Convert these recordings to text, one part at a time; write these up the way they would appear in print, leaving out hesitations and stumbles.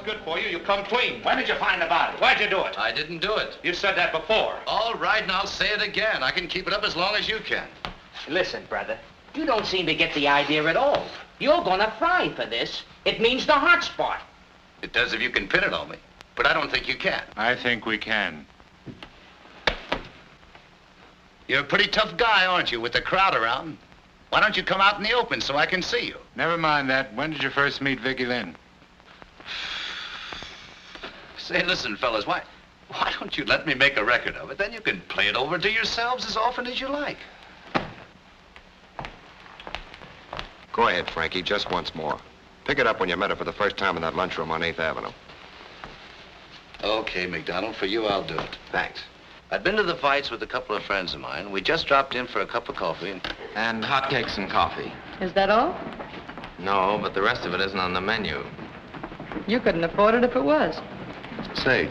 good for you, you come clean. When did you find the body? Why'd you do it? I didn't do it. You said that before. All right, and I'll say it again. I can keep it up as long as you can. Listen, brother, you don't seem to get the idea at all. You're gonna fry for this. It means the hot spot. It does if you can pin it on me, but I don't think you can. I think we can. You're a pretty tough guy, aren't you, with the crowd around? Why don't you come out in the open so I can see you? Never mind that. When did you first meet Vicky Lynn? Say, listen, fellas, why don't you let me make a record of it? Then you can play it over to yourselves as often as you like. Go ahead, Frankie, just once more. Pick it up when you met her for the first time in that lunchroom on 8th Avenue. Okay, McDonald, for you, I'll do it. Thanks. I'd been to the fights with a couple of friends of mine. We just dropped in for a cup of coffee And hotcakes and coffee. Is that all? No, but the rest of it isn't on the menu. You couldn't afford it if it was. Say,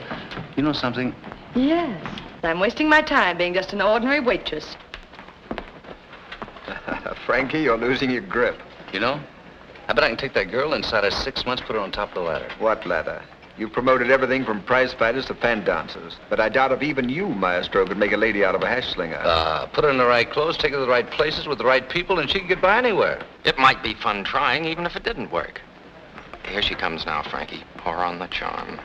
you know something? Yes. I'm wasting my time being just an ordinary waitress. Frankie, you're losing your grip. You know, I bet I can take that girl inside of 6 months, put her on top of the ladder. What ladder? You've promoted everything from prize fighters to fan dancers. But I doubt if even you, Maestro, could make a lady out of a hash slinger. Put her in the right clothes, take her to the right places with the right people, and she can get by anywhere. It might be fun trying, even if it didn't work. Here she comes now, Frankie. Pour on the charm.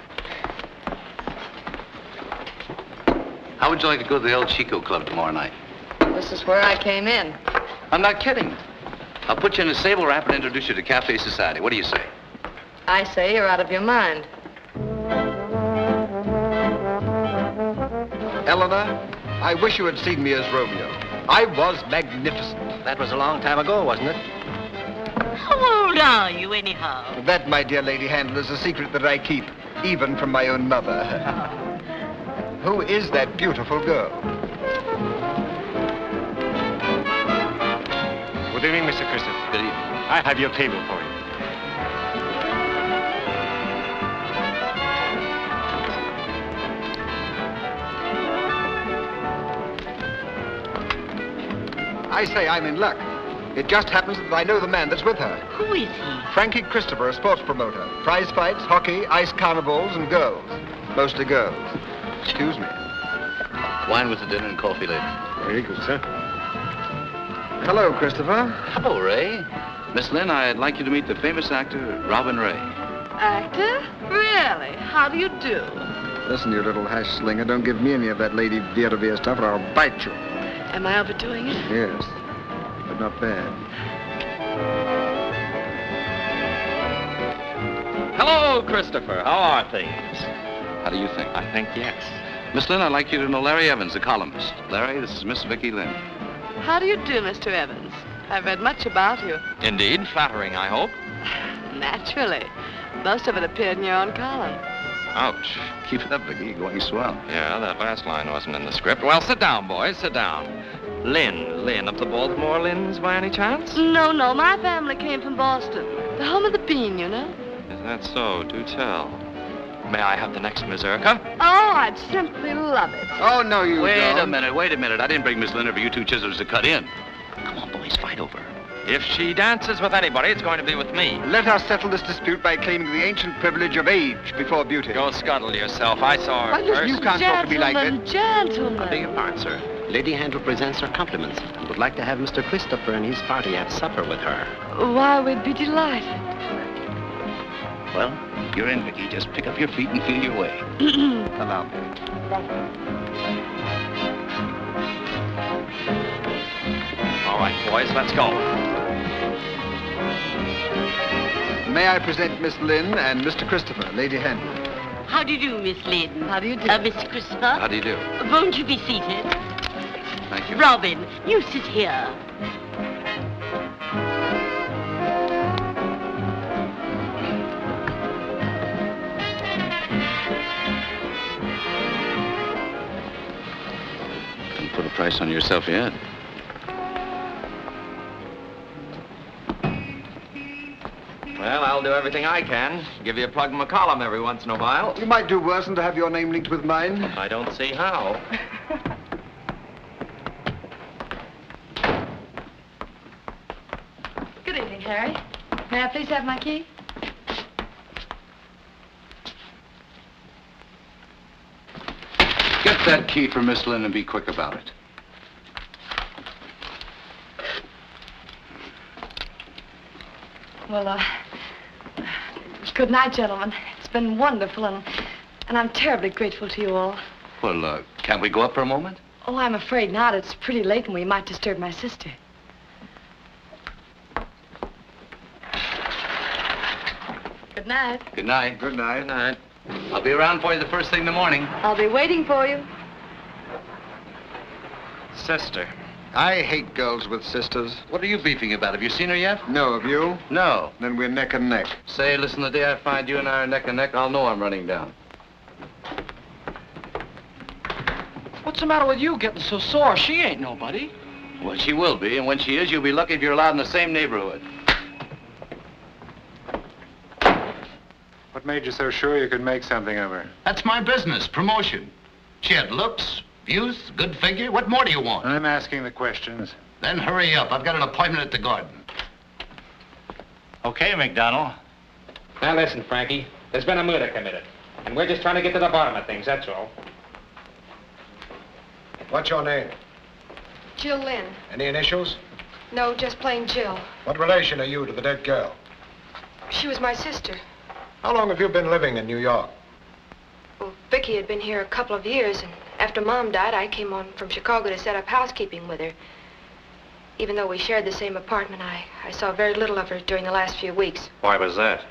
How would you like to go to the El Chico Club tomorrow night? This is where I came in. I'm not kidding. I'll put you in a sable wrap and introduce you to Cafe Society. What do you say? I say you're out of your mind. Eleanor, I wish you had seen me as Romeo. I was magnificent. That was a long time ago, wasn't it? How old are you, anyhow? That, my dear lady handler, is a secret that I keep, even from my own mother. Who is that beautiful girl? Good evening, Mr. Christopher. Good evening. I have your table for you. I say I'm in luck. It just happens that I know the man that's with her. Who is he? Frankie Christopher, a sports promoter. Prize fights, hockey, ice carnivals, and girls. Mostly girls. Excuse me. Wine with the dinner and coffee later. Very good, sir. Hello, Christopher. Hello, Ray. Miss Lynn, I'd like you to meet the famous actor, Robin Ray. Actor? Really? How do you do? Listen, you little hash slinger, don't give me any of that Lady Vera stuff or I'll bite you. Am I overdoing it? Yes, but not bad. Hello, Christopher. How are things? How do you think? I think yes. Miss Lynn, I'd like you to know Larry Evans, the columnist. Larry, this is Miss Vicky Lynn. How do you do, Mr. Evans? I've read much about you. Indeed, flattering, I hope. Naturally. Most of it appeared in your own column. Ouch. Keep it up, Vicky. You're going swell. Yeah, that last line wasn't in the script. Well, sit down, boys, sit down. Lynn of the Baltimore Lynns by any chance? No, my family came from Boston. The home of the bean, you know. Is that so? Do tell. May I have the next mazurka? Oh, I'd simply love it. Oh, no, you Wait don't. a minute. I didn't bring Miss Lynn for you two chisels to cut in. Come on, boys, fight over her. If she dances with anybody, it's going to be with me. Let us settle this dispute by claiming the ancient privilege of age before beauty. Go scuttle yourself. I saw her Why, listen, first. you can't talk to me like that. Gentlemen. I beg your pardon, sir. Lady Handel presents her compliments and would like to have Mr. Christopher and his party have supper with her. Why, we'd be delighted. Well, you're in, Vicky. Just pick up your feet and feel your way. Allow me. All right, boys, let's go. May I present Miss Lynn and Mr. Christopher, Lady Handel. How do you do, Miss Lynn? How do you do? Mr. Christopher? How do you do? Won't you be seated? Thank you. Robin, you sit here. Don't put a price on yourself yet. Well, I'll do everything I can. Give you a plug in my column every once in a while. You might do worse than to have your name linked with mine. I don't see how. Good evening, Harry. May I please have my key? Get that key for Miss Lynn and be quick about it. Well, good night, gentlemen. It's been wonderful, and I'm terribly grateful to you all. Well, can't we go up for a moment? Oh, I'm afraid not. It's pretty late, and we might disturb my sister. Good night. Good night. Good night. Good night. I'll be around for you the first thing in the morning. I'll be waiting for you. Sister. I hate girls with sisters. What are you beefing about? Have you seen her yet? No, have you? No. Then we're neck and neck. Say, listen, the day I find you and I are neck and neck, I'll know I'm running down. What's the matter with you getting so sore? She ain't nobody. Well, she will be, and when she is, you'll be lucky if you're allowed in the same neighborhood. What made you so sure you could make something of her? That's my business, promotion. She had looks, youth, good figure. What more do you want? I'm asking the questions. Then hurry up. I've got an appointment at the garden. Okay, McDonald. Now listen, Frankie. There's been a murder committed. And we're just trying to get to the bottom of things, that's all. What's your name? Jill Lynn. Any initials? No, just plain Jill. What relation are you to the dead girl? She was my sister. How long have you been living in New York? Well, Vicky had been here a couple of years, and after Mom died, I came on from Chicago to set up housekeeping with her. Even though we shared the same apartment, I saw very little of her during the last few weeks. Why was that?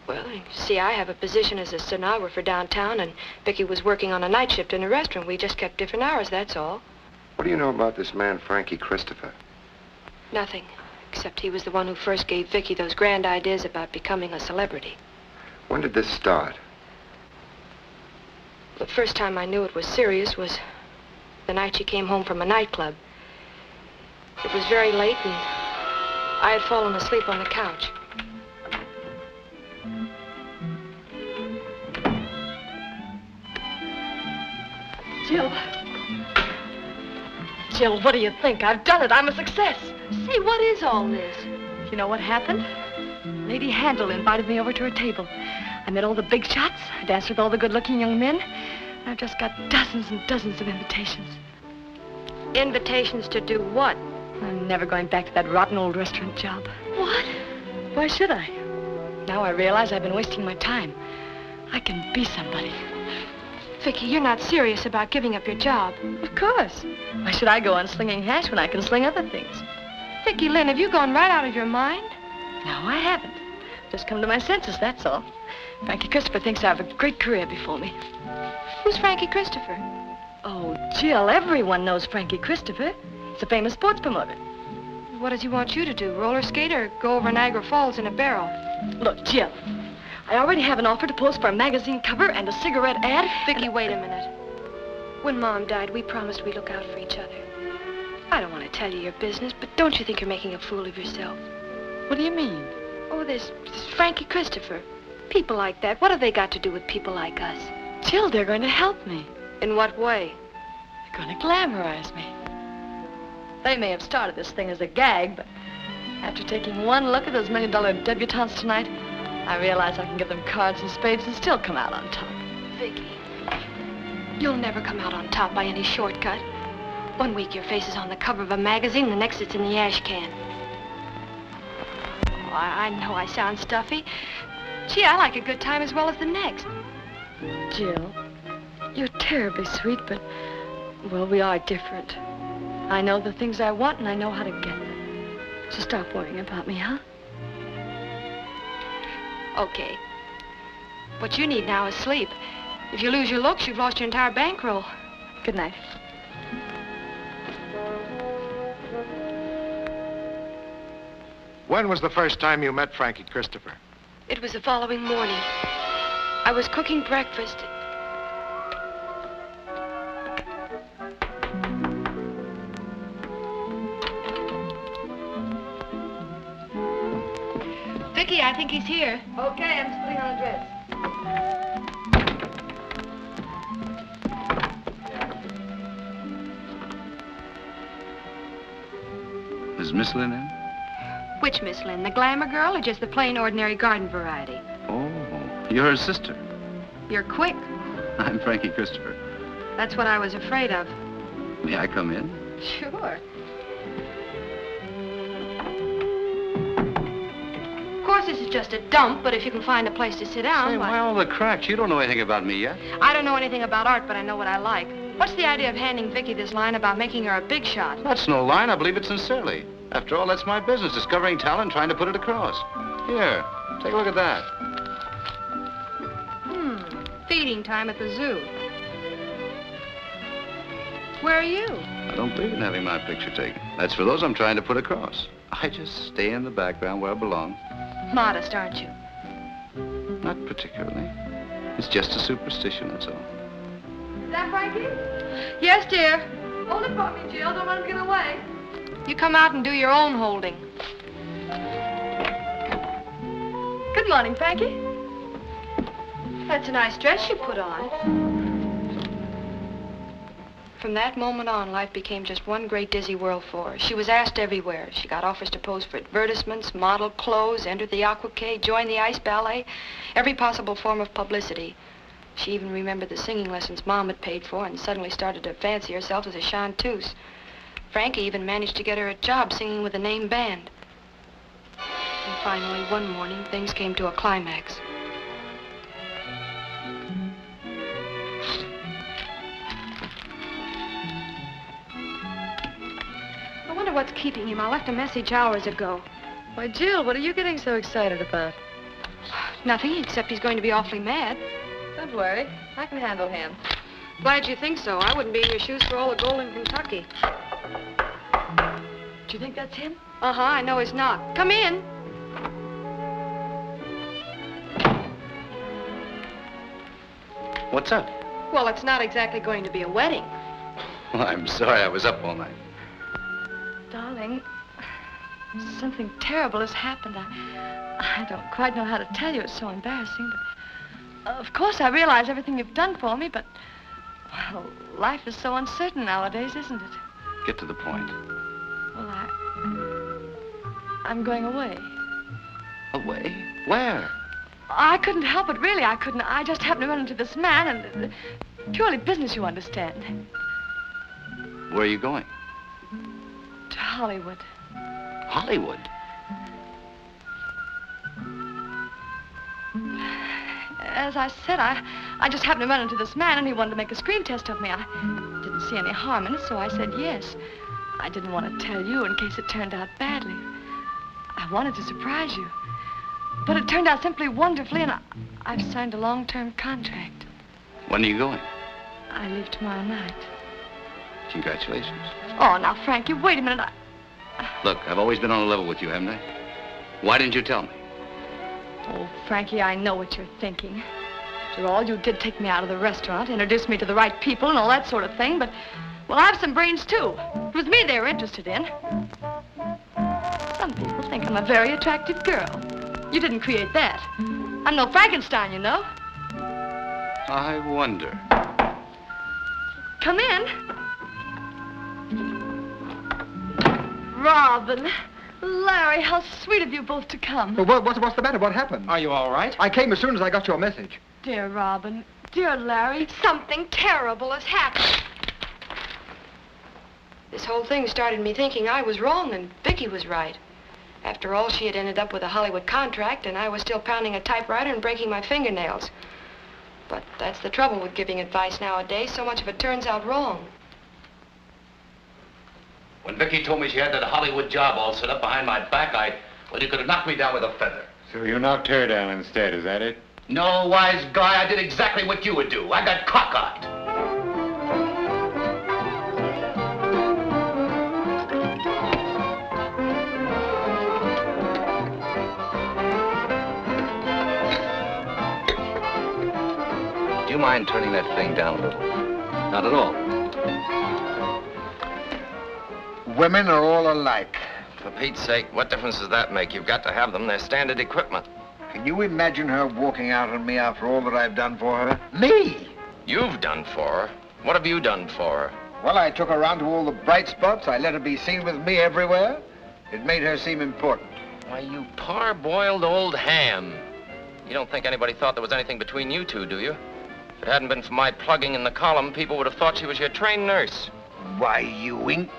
Well, you see, I have a position as a stenographer downtown, and Vicky was working on a night shift in a restaurant. We just kept different hours, that's all. What do you know about this man, Frankie Christopher? Nothing, except he was the one who first gave Vicky those grand ideas about becoming a celebrity. When did this start? The first time I knew it was serious was the night she came home from a nightclub. It was very late, and I had fallen asleep on the couch. Jill. Jill, what do you think? I've done it. I'm a success. Say, what is all this? You know what happened? Lady Handel invited me over to her table. I met all the big shots. I danced with all the good-looking young men. And I've just got dozens and dozens of invitations. Invitations to do what? I'm never going back to that rotten old restaurant job. What? Why should I? Now I realize I've been wasting my time. I can be somebody. Vicky, you're not serious about giving up your job. Of course. Why should I go on slinging hash when I can sling other things? Vicky Lynn, have you gone right out of your mind? No, I haven't. Just come to my senses, that's all. Frankie Christopher thinks I have a great career before me. Who's Frankie Christopher? Oh, Jill, everyone knows Frankie Christopher. He's a famous sports promoter. What does he want you to do, roller skate or go over Niagara Falls in a barrel? Look, Jill, I already have an offer to post for a magazine cover and a cigarette ad. Vicky, wait a minute. When Mom died, we promised we'd look out for each other. I don't want to tell you your business, but don't you think you're making a fool of yourself? What do you mean? Oh, there's Frankie Christopher. People like that, what have they got to do with people like us? Jill, they're going to help me. In what way? They're going to glamorize me. They may have started this thing as a gag, but after taking one look at those million-dollar debutantes tonight, I realize I can give them cards and spades and still come out on top. Vicky, you'll never come out on top by any shortcut. One week your face is on the cover of a magazine, the next it's in the ash can. Oh, I know I sound stuffy. Gee, I like a good time as well as the next. Jill, you're terribly sweet, but, well, we are different. I know the things I want, and I know how to get them. So stop worrying about me, huh? Okay. What you need now is sleep. If you lose your looks, you've lost your entire bankroll. Good night. When was the first time you met Frankie Christopher? It was the following morning. I was cooking breakfast. Vicky, I think he's here. Okay, I'm just putting on a dress. Is Miss Lynn in? Which Miss Lynn? The glamour girl or just the plain, ordinary garden variety? Oh, you're her sister. You're quick. I'm Frankie Christopher. That's what I was afraid of. May I come in? Sure. Of course, this is just a dump, but if you can find a place to sit down, Say, why all the cracks? You don't know anything about me yet. I don't know anything about art, but I know what I like. What's the idea of handing Vicky this line about making her a big shot? That's no line. I believe it sincerely. After all, that's my business, discovering talent, trying to put it across. Here, take a look at that. Feeding time at the zoo. Where are you? I don't believe in having my picture taken. That's for those I'm trying to put across. I just stay in the background where I belong. Modest, aren't you? Not particularly. It's just a superstition, that's all. Is that Frankie? Yes, dear. Hold it for me, Jill. Don't let him get away. You come out and do your own holding. Good morning, Frankie. That's a nice dress you put on. From that moment on, life became just one great dizzy whirl for her. She was asked everywhere. She got offers to pose for advertisements, model clothes, enter the aqua, join the ice ballet, every possible form of publicity. She even remembered the singing lessons Mom had paid for and suddenly started to fancy herself as a chanteuse. Frankie even managed to get her a job singing with a name band. And finally, one morning, things came to a climax. I wonder what's keeping him. I left a message hours ago. Why, Jill, what are you getting so excited about? Nothing, except he's going to be awfully mad. Don't worry. I can handle him. Glad you think so. I wouldn't be in your shoes for all the gold in Kentucky. Do you think that's him? Uh-huh, I know he's not. Come in. What's up? Well, it's not exactly going to be a wedding. Well, I'm sorry I was up all night. Darling, something terrible has happened. I don't quite know how to tell you. It's so embarrassing, but... of course, I realize everything you've done for me, but... well, life is so uncertain nowadays, isn't it? Get to the point. Well, I'm going away. Away? Where? I couldn't help it, really. I couldn't. I just happened to run into this man, and... purely business, you understand. Where are you going? To Hollywood. Hollywood? As I said, I just happened to run into this man, and he wanted to make a screen test of me. I didn't see any harm in it, so I said yes. I didn't want to tell you in case it turned out badly. I wanted to surprise you. But it turned out simply wonderfully, and I've signed a long-term contract. When are you going? I leave tomorrow night. Congratulations. Oh, now, Frankie, wait a minute. Look, I've always been on a level with you, haven't I? Why didn't you tell me? Oh, Frankie, I know what you're thinking. After all, you did take me out of the restaurant, introduce me to the right people and all that sort of thing, but, well, I have some brains, too. It was me they were interested in. Some people think I'm a very attractive girl. You didn't create that. I'm no Frankenstein, you know. I wonder. Come in. Robin, Larry, how sweet of you both to come. Well, what's the matter? What happened? Are you all right? I came as soon as I got your message. Dear Robin, dear Larry. Something terrible has happened. This whole thing started me thinking I was wrong and Vicky was right. After all, she had ended up with a Hollywood contract, and I was still pounding a typewriter and breaking my fingernails. But that's the trouble with giving advice nowadays. So much of it turns out wrong. When Vicky told me she had that Hollywood job all set up behind my back, well, you could have knocked me down with a feather. So you knocked her down instead, is that it? No, wise guy, I did exactly what you would do. I got cockeyed. Do you mind turning that thing down a little? Not at all. Women are all alike. For Pete's sake, what difference does that make? You've got to have them. They're standard equipment. Can you imagine her walking out on me after all that I've done for her? Me! You've done for her. What have you done for her? Well, I took her around to all the bright spots. I let her be seen with me everywhere. It made her seem important. Why, you parboiled old ham. You don't think anybody thought there was anything between you two, do you? If it hadn't been for my plugging in the column, people would have thought she was your trained nurse. Why, you ink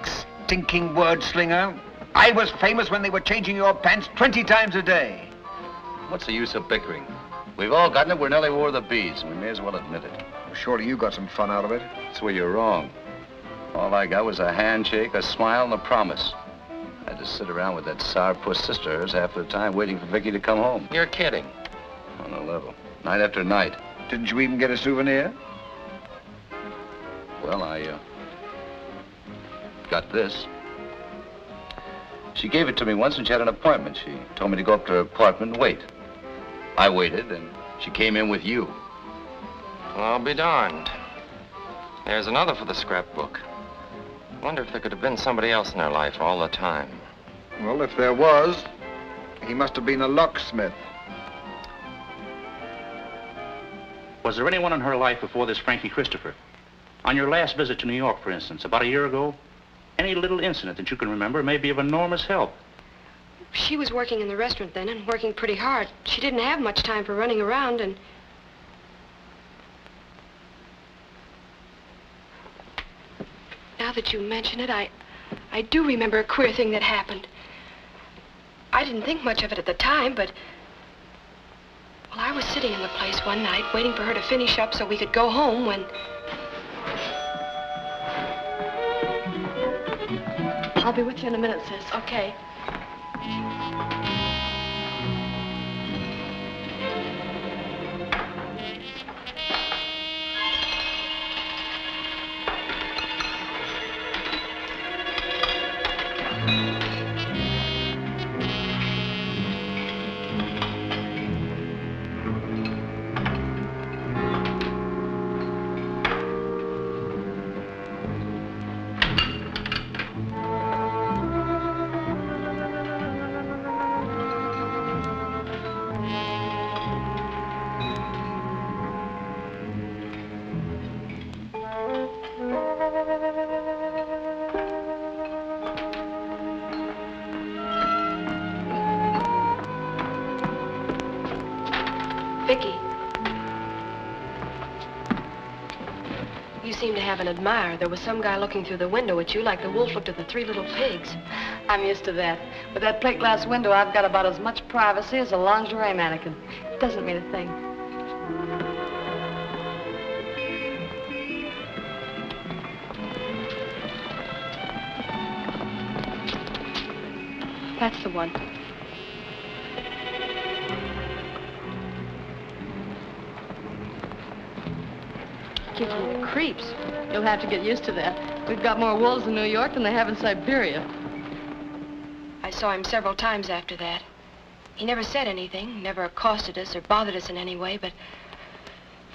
stinking word slinger. I was famous when they were changing your pants 20 times a day. What's the use of bickering? We've all gotten it where Nellie wore the beads, and we may as well admit it. Surely you got some fun out of it. That's where you're wrong. All I got was a handshake, a smile, and a promise. I had to sit around with that sourpuss sister of hers half the time waiting for Vicky to come home. You're kidding. On the level. Night after night. Didn't you even get a souvenir? Well, I got this. She gave it to me once when she had an appointment. She told me to go up to her apartment and wait. I waited, and she came in with you. Well, I'll be darned. There's another for the scrapbook. Wonder if there could have been somebody else in her life all the time. Well, if there was, he must have been a locksmith. Was there anyone in her life before this Frankie Christopher? On your last visit to New York, for instance, about a year ago? Any little incident that you can remember may be of enormous help. She was working in the restaurant then and working pretty hard. She didn't have much time for running around and... Now that you mention it, I do remember a queer thing that happened. I didn't think much of it at the time, but... Well, I was sitting in the place one night waiting for her to finish up so we could go home when... I'll be with you in a minute, sis. Okay. Vicky. You seem to have an admirer. There was some guy looking through the window at you like the wolf looked at the three little pigs. I'm used to that. With that plate glass window, I've got about as much privacy as a lingerie mannequin. It doesn't mean a thing. That's the one. Gives me the creeps. You'll have to get used to that. We've got more wolves in New York than they have in Siberia. I saw him several times after that. He never said anything, never accosted us or bothered us in any way, but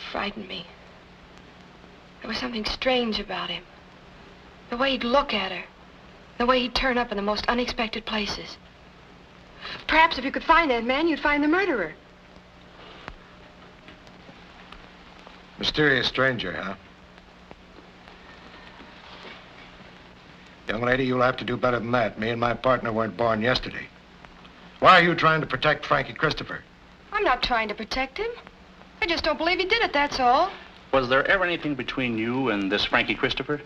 frightened me. There was something strange about him. The way he'd look at her. The way he'd turn up in the most unexpected places. Perhaps if you could find that man, you'd find the murderer. Mysterious stranger, huh? Young lady, you'll have to do better than that. Me and my partner weren't born yesterday. Why are you trying to protect Frankie Christopher? I'm not trying to protect him. I just don't believe he did it, that's all. Was there ever anything between you and this Frankie Christopher?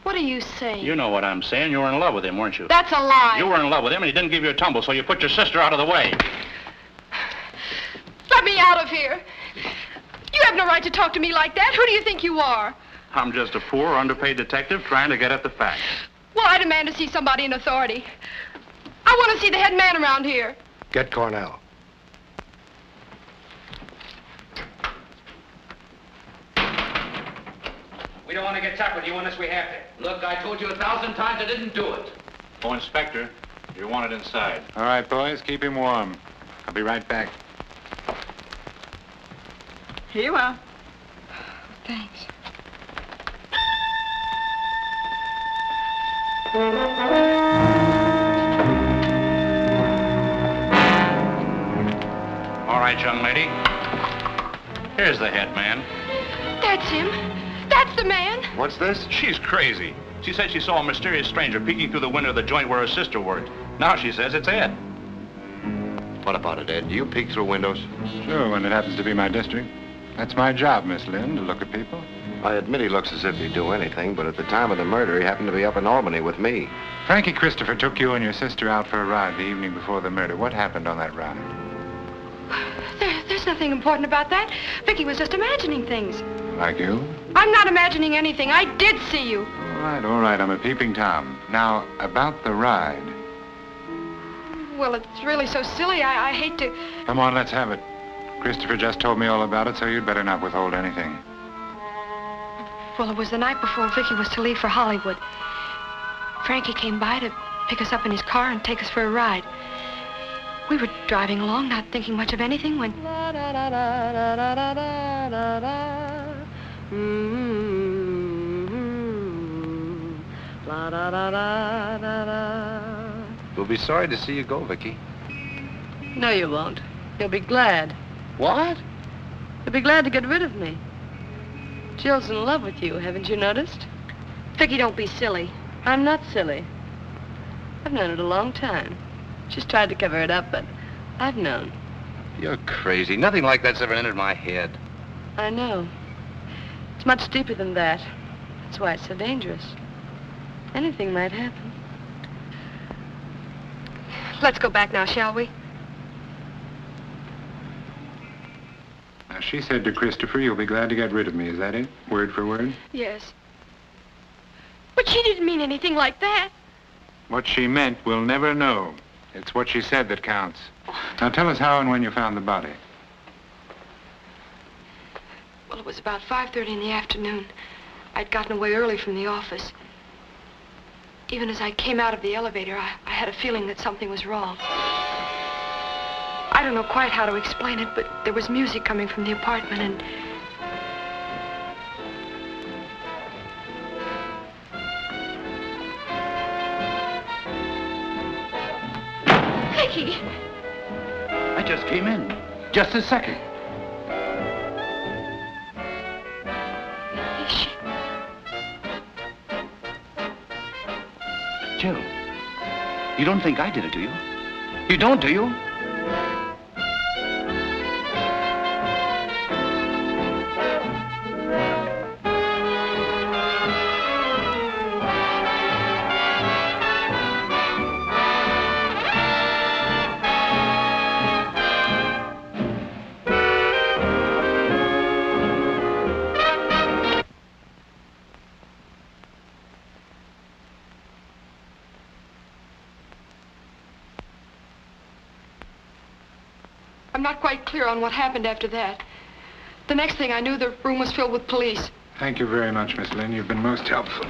What are you saying? You know what I'm saying. You were in love with him, weren't you? That's a lie. You were in love with him, and he didn't give you a tumble, so you put your sister out of the way. Let me out of here. You have no right to talk to me like that. Who do you think you are? I'm just a poor, underpaid detective trying to get at the facts. Well, I demand to see somebody in authority. I want to see the head man around here. Get Cornell. We don't want to get tough with you unless we have to. Look, I told you 1,000 times I didn't do it. Oh, Inspector, you're wanted inside. All right, boys, keep him warm. I'll be right back. Here you are. Thanks. All right, young lady. Here's the head man. That's him. That's the man. What's this? She's crazy. She said she saw a mysterious stranger peeking through the window of the joint where her sister worked. Now she says it's Ed. What about it, Ed? Do you peek through windows? Sure, when it happens to be my district. That's my job, Miss Lynn, to look at people. I admit he looks as if he'd do anything, but at the time of the murder, he happened to be up in Albany with me. Frankie Christopher took you and your sister out for a ride the evening before the murder. What happened on that ride? There's nothing important about that. Vicky was just imagining things. Like you? I'm not imagining anything. I did see you. All right. I'm a peeping Tom. Now, about the ride. Well, it's really so silly. I hate to... Come on, let's have it. Christopher just told me all about it, so you'd better not withhold anything. Well, it was the night before Vicky was to leave for Hollywood. Frankie came by to pick us up in his car and take us for a ride. We were driving along, not thinking much of anything, when... We'll be sorry to see you go, Vicky. No, you won't. You'll be glad. What? You'll be glad to get rid of me. Jill's in love with you, haven't you noticed? Vicky, don't be silly. I'm not silly. I've known it a long time. She's tried to cover it up, but I've known. You're crazy. Nothing like that's ever entered my head. I know. It's much deeper than that. That's why it's so dangerous. Anything might happen. Let's go back now, shall we? Now, she said to Christopher, you'll be glad to get rid of me. Is that it? Word for word? Yes. But she didn't mean anything like that. What she meant, we'll never know. It's what she said that counts. Now, tell us how and when you found the body. Well, it was about 5:30 in the afternoon. I'd gotten away early from the office. Even as I came out of the elevator, I had a feeling that something was wrong. I don't know quite how to explain it, but there was music coming from the apartment, and... Vicky! I just came in. Just a second. Is she... Jill, you don't think I did it, do you? You don't, do you? I'm not quite clear on what happened after that. The next thing I knew, the room was filled with police. Thank you very much, Miss Lynn. You've been most helpful.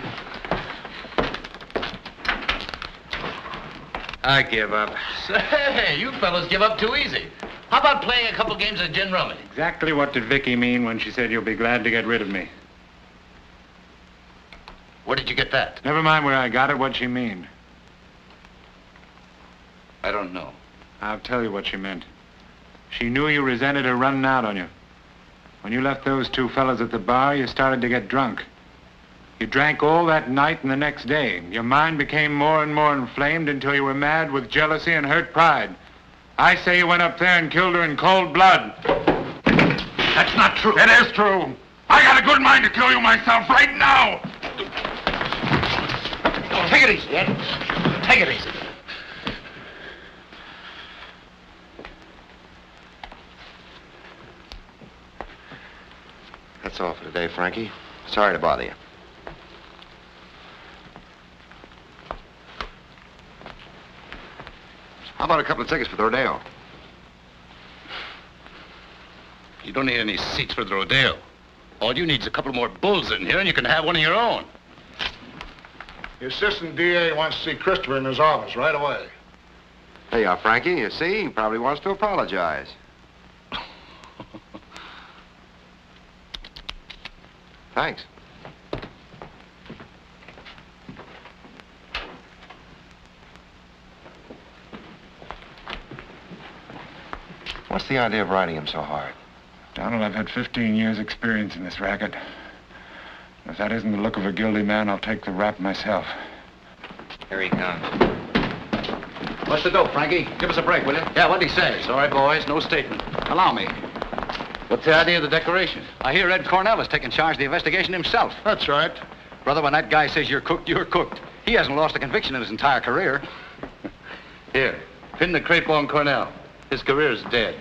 I give up. Say, you fellas give up too easy. How about playing a couple games of gin rummy? Exactly what did Vicky mean when she said you'll be glad to get rid of me? Where did you get that? Never mind where I got it, what'd she mean? I don't know. I'll tell you what she meant. She knew you resented her running out on you. When you left those two fellas at the bar, you started to get drunk. You drank all that night and the next day. Your mind became more and more inflamed until you were mad with jealousy and hurt pride. I say you went up there and killed her in cold blood. That's not true. It is true. I got a good mind to kill you myself right now. Take it easy, Ed. Take it easy. That's all for today, Frankie. Sorry to bother you. How about a couple of tickets for the rodeo? You don't need any seats for the rodeo. All you need is a couple more bulls in here, and you can have one of your own. The assistant DA wants to see Christopher in his office right away. There you are, Frankie. You see, he probably wants to apologize. Thanks. What's the idea of riding him so hard? Donald, I've had 15 years' experience in this racket. If that isn't the look of a guilty man, I'll take the rap myself. Here he comes. What's the dope, Frankie? Give us a break, will you? Yeah, what'd he say? Sorry, boys, no statement. Allow me. What's the idea of the declaration? I hear Ed Cornell is taking charge of the investigation himself. That's right. Brother, when that guy says you're cooked, you're cooked. He hasn't lost a conviction in his entire career. Here, pin the crepe on Cornell. His career's dead.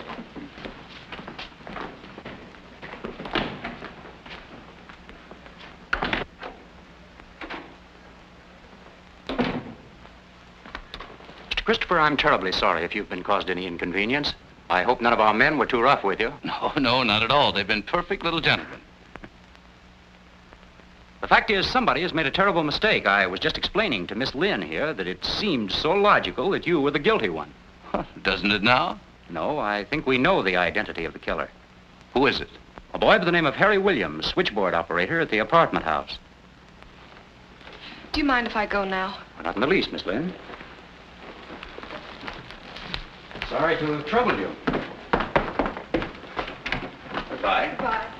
Christopher, I'm terribly sorry if you've been caused any inconvenience. I hope none of our men were too rough with you. No, not at all. They've been perfect little gentlemen. The fact is, somebody has made a terrible mistake. I was just explaining to Miss Lynn here that it seemed so logical that you were the guilty one. Doesn't it now? No, I think we know the identity of the killer. Who is it? A boy by the name of Harry Williams, switchboard operator at the apartment house. Do you mind if I go now? Not in the least, Miss Lynn. Sorry to have troubled you. Goodbye. Goodbye.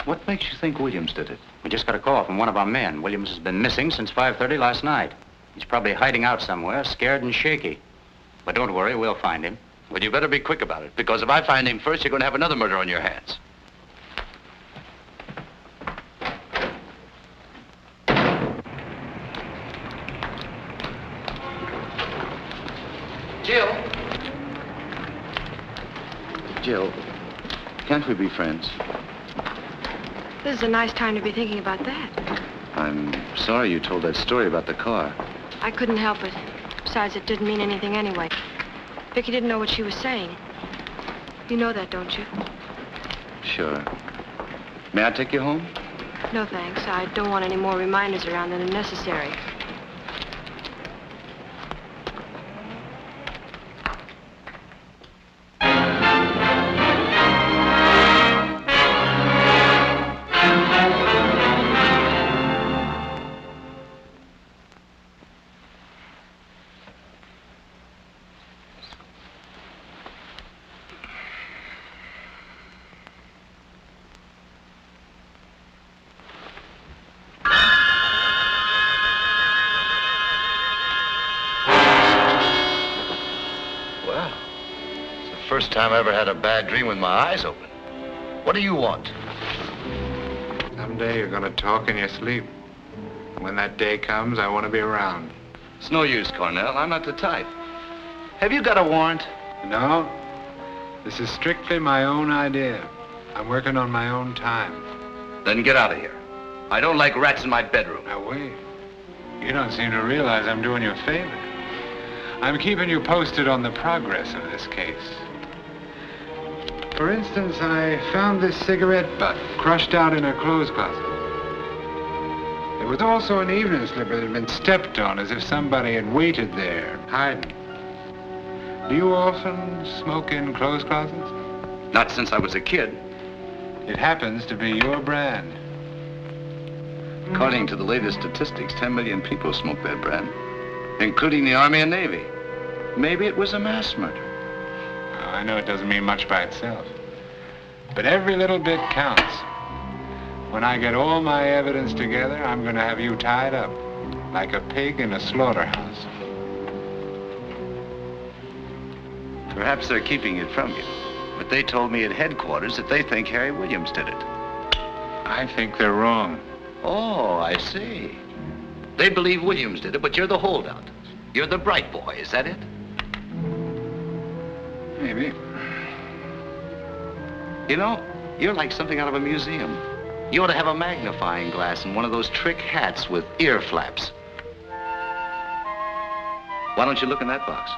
What makes you think Williams did it? We just got a call from one of our men. Williams has been missing since 5:30 last night. He's probably hiding out somewhere, scared and shaky. But don't worry, we'll find him. Well, you better be quick about it, because if I find him first, you're going to have another murder on your hands. Jill, can't we be friends? This is a nice time to be thinking about that. I'm sorry you told that story about the car. I couldn't help it. Besides, it didn't mean anything anyway. Vicky didn't know what she was saying. You know that, don't you? Sure. May I take you home? No, thanks. I don't want any more reminders around than are necessary. First time I ever had a bad dream with my eyes open. What do you want? Someday you're gonna talk in your sleep. When that day comes, I want to be around. It's no use, Cornell. I'm not the type. Have you got a warrant? No. This is strictly my own idea. I'm working on my own time. Then get out of here. I don't like rats in my bedroom. Now wait. You don't seem to realize I'm doing you a favor. I'm keeping you posted on the progress of this case. For instance, I found this cigarette butt crushed out in her clothes closet. There was also an evening slipper that had been stepped on as if somebody had waited there, hiding. Do you often smoke in clothes closets? Not since I was a kid. It happens to be your brand. According to the latest statistics, 10 million people smoke that brand, including the Army and Navy. Maybe it was a mass murder. I know it doesn't mean much by itself, but every little bit counts. When I get all my evidence together, I'm going to have you tied up like a pig in a slaughterhouse. Perhaps they're keeping it from you, but they told me at headquarters that they think Harry Williams did it. I think they're wrong. Oh, I see. They believe Williams did it, but you're the holdout. You're the bright boy, is that it? Maybe. You know, you're like something out of a museum. You ought to have a magnifying glass and one of those trick hats with ear flaps. Why don't you look in that box?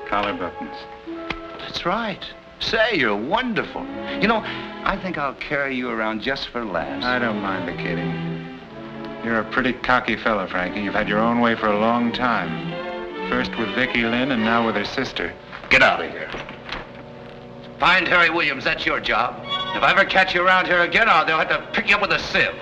Collar buttons. That's right. Say, you're wonderful. You know, I think I'll carry you around just for laughs. I don't mind the kidding. You're a pretty cocky fella, Frankie. You've had your own way for a long time. First with Vicky Lynn and now with her sister. Get out of here. Find Harry Williams, that's your job. If I ever catch you around here again, they'll have to pick you up with a sieve.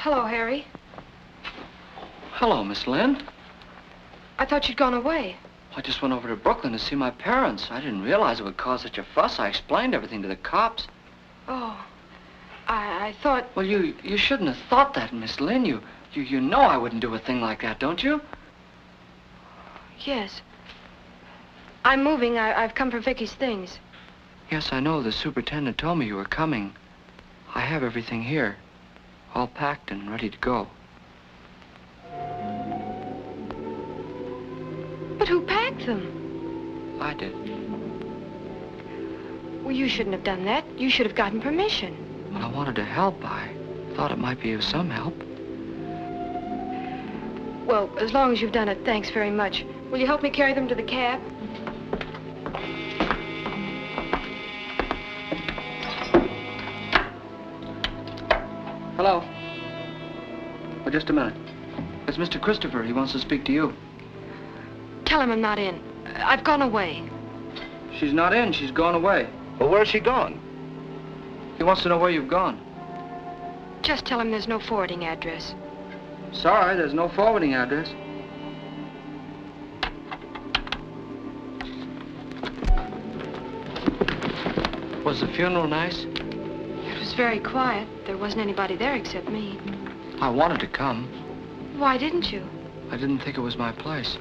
Hello, Harry. Hello, Miss Lynn. I thought you'd gone away. I just went over to Brooklyn to see my parents. I didn't realize it would cause such a fuss. I explained everything to the cops. Oh, I thought... Well, you shouldn't have thought that, Miss Lynn. You know I wouldn't do a thing like that, don't you? Yes. I'm moving. I've come for Vicky's things. Yes, I know. The superintendent told me you were coming. I have everything here, all packed and ready to go. But who packed them? I did. Well, you shouldn't have done that. You should have gotten permission. Well, I wanted to help. I thought it might be of some help. Well, as long as you've done it, thanks very much. Will you help me carry them to the cab? Hello. Oh, just a minute. It's Mr. Christopher. He wants to speak to you. Tell him I'm not in. I've gone away. She's not in. She's gone away. Well, where's she gone? He wants to know where you've gone. Just tell him there's no forwarding address. Sorry, there's no forwarding address. Was the funeral nice? It was very quiet. There wasn't anybody there except me. I wanted to come. Why didn't you? I didn't think it was my place.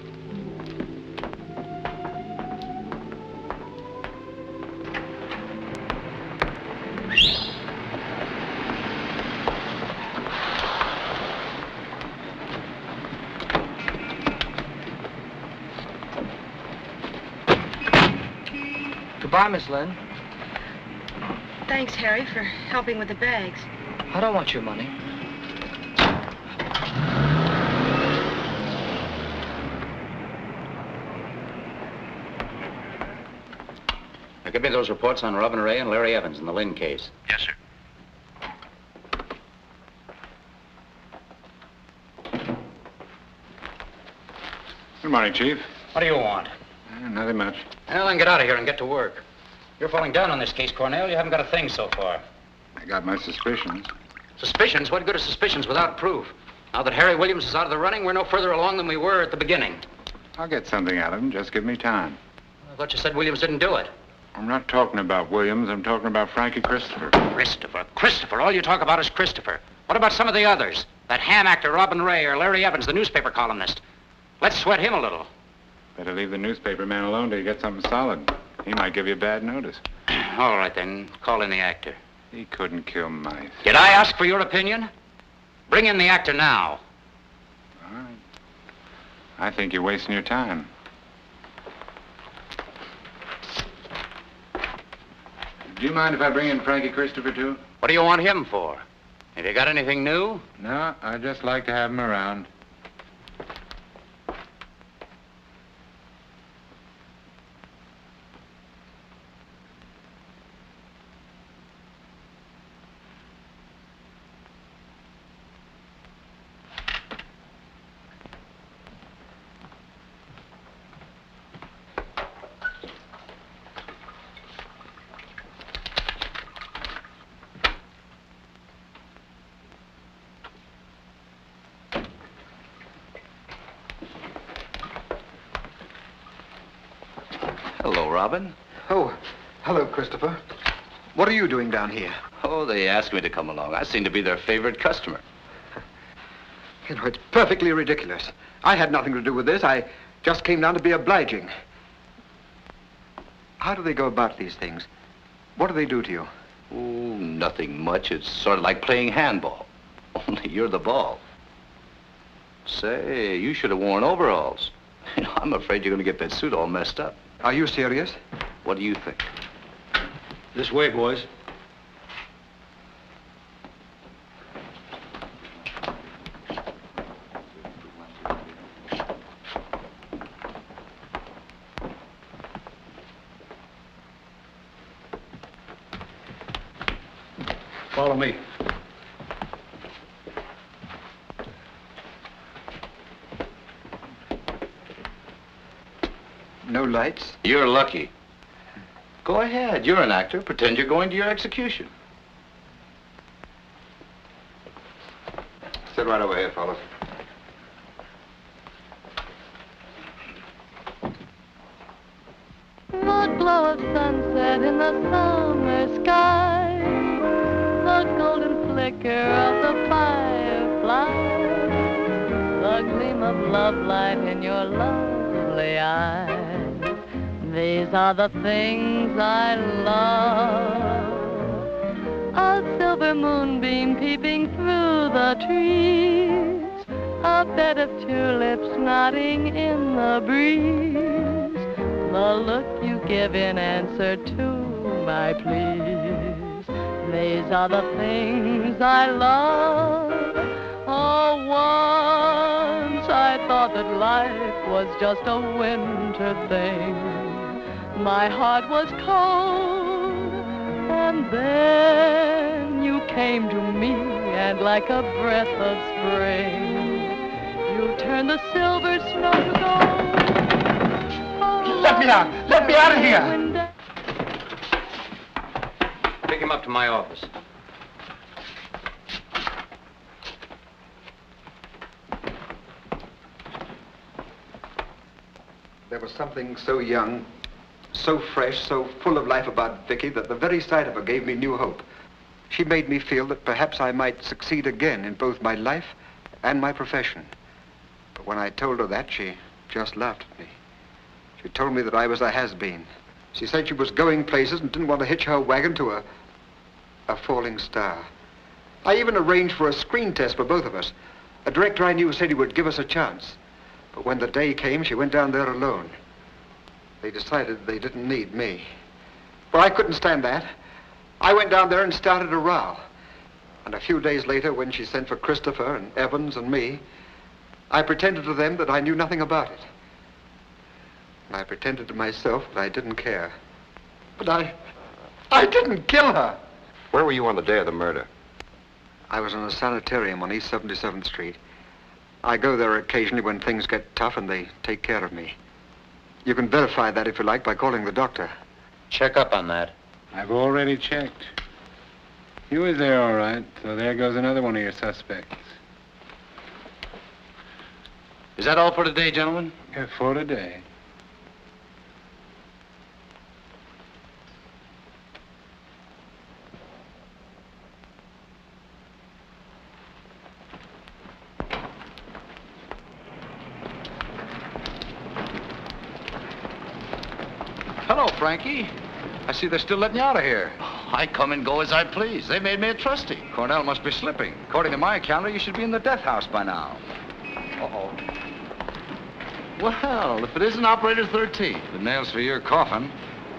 Goodbye, Miss Lynn. Thanks, Harry, for helping with the bags. I don't want your money. Now, give me those reports on Robin Ray and Larry Evans in the Lynn case. Yes, sir. Good morning, Chief. What do you want? Nothing much. Well, then get out of here and get to work. You're falling down on this case, Cornell. You haven't got a thing so far. I got my suspicions. Suspicions? What good are suspicions without proof? Now that Harry Williams is out of the running, we're no further along than we were at the beginning. I'll get something out of him. Just give me time. I thought you said Williams didn't do it. I'm not talking about Williams. I'm talking about Frankie Christopher. Christopher. All you talk about is Christopher. What about some of the others? That ham actor, Robin Ray, or Larry Evans, the newspaper columnist. Let's sweat him a little. Better leave the newspaper man alone till you get something solid. He might give you bad notice. All right, then. Call in the actor. He couldn't kill mice. Did I ask for your opinion? Bring in the actor now. All right. I think you're wasting your time. Do you mind if I bring in Frankie Christopher, too? What do you want him for? Have you got anything new? No, I'd just like to have him around. Hello, Robin. Oh, hello, Christopher. What are you doing down here? Oh, they asked me to come along. I seem to be their favorite customer. You know, it's perfectly ridiculous. I had nothing to do with this. I just came down to be obliging. How do they go about these things? What do they do to you? Oh, nothing much. It's sort of like playing handball. Only you're the ball. Say, you should have worn overalls. You know, I'm afraid you're going to get that suit all messed up. Are you serious? What do you think? This way, boys. Follow me. No lights? You're lucky. Go ahead. You're an actor. Pretend you're going to your execution. Sit right over here, fellas. The glow of sunset in the summer sky, the golden flicker of the firefly, the gleam of love light in your lovely eyes. These are the things I love. A silver moonbeam peeping through the trees, a bed of tulips nodding in the breeze, the look you give in answer to my pleas. These are the things I love. Oh, once I thought that life was just a winter thing. My heart was cold, and then you came to me, and like a breath of spring, you turned the silver snow to gold. Let me out! Let me out of here! Pick him up to my office. There was something so young, so fresh, so full of life about Vicky that the very sight of her gave me new hope. She made me feel that perhaps I might succeed again in both my life and my profession. But when I told her that, she just laughed at me. She told me that I was a has-been. She said she was going places and didn't want to hitch her wagon to a falling star. I even arranged for a screen test for both of us. A director I knew said he would give us a chance. But when the day came, she went down there alone. They decided they didn't need me. Well, I couldn't stand that. I went down there and started a row. And a few days later, when she sent for Christopher and Evans and me, I pretended to them that I knew nothing about it. And I pretended to myself that I didn't care. But I didn't kill her. Where were you on the day of the murder? I was in a sanitarium on East 77th Street. I go there occasionally when things get tough and they take care of me. You can verify that if you like by calling the doctor. Check up on that. I've already checked. You was there all right, so there goes another one of your suspects. Is that all for today, gentlemen? Yeah, for today. Hello, Frankie. I see they're still letting you out of here. I come and go as I please. They made me a trustee. Cornell must be slipping. According to my calendar, you should be in the death house by now. Uh-oh. Well, if it isn't Operator 13. The nails for your coffin.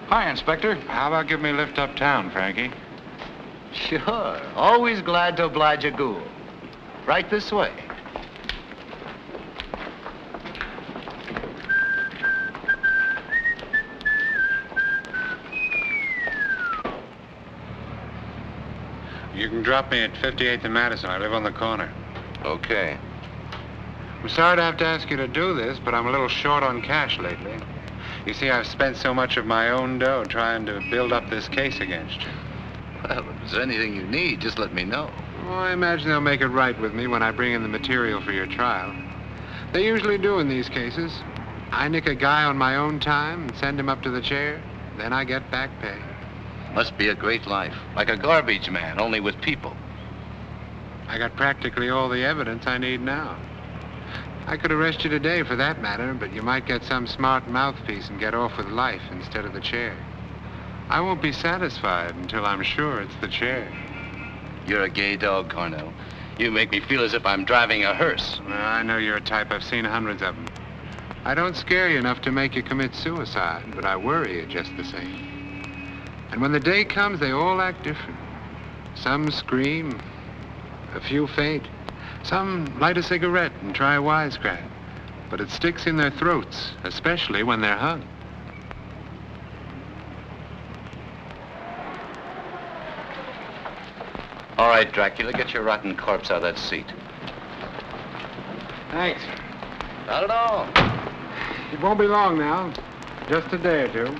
Hi, Inspector. How about giving me a lift uptown, Frankie? Sure. Always glad to oblige a ghoul. Right this way. You can drop me at 58th and Madison. I live on the corner. Okay. I'm sorry to have to ask you to do this, but I'm a little short on cash lately. You see, I've spent so much of my own dough trying to build up this case against you. Well, if there's anything you need, just let me know. Oh, I imagine they'll make it right with me when I bring in the material for your trial. They usually do in these cases. I nick a guy on my own time and send him up to the chair. Then I get back pay. Must be a great life. Like a garbage man, only with people. I got practically all the evidence I need now. I could arrest you today for that matter, but you might get some smart mouthpiece and get off with life instead of the chair. I won't be satisfied until I'm sure it's the chair. You're a gay dog, Cornell. You make me feel as if I'm driving a hearse. Well, I know you're a type. I've seen hundreds of them. I don't scare you enough to make you commit suicide, but I worry you just the same. And when the day comes, they all act different. Some scream, a few faint. Some light a cigarette and try a wisecrack. But it sticks in their throats, especially when they're hung. All right, Dracula, get your rotten corpse out of that seat. Thanks. Not at all. It won't be long now. Just a day or two.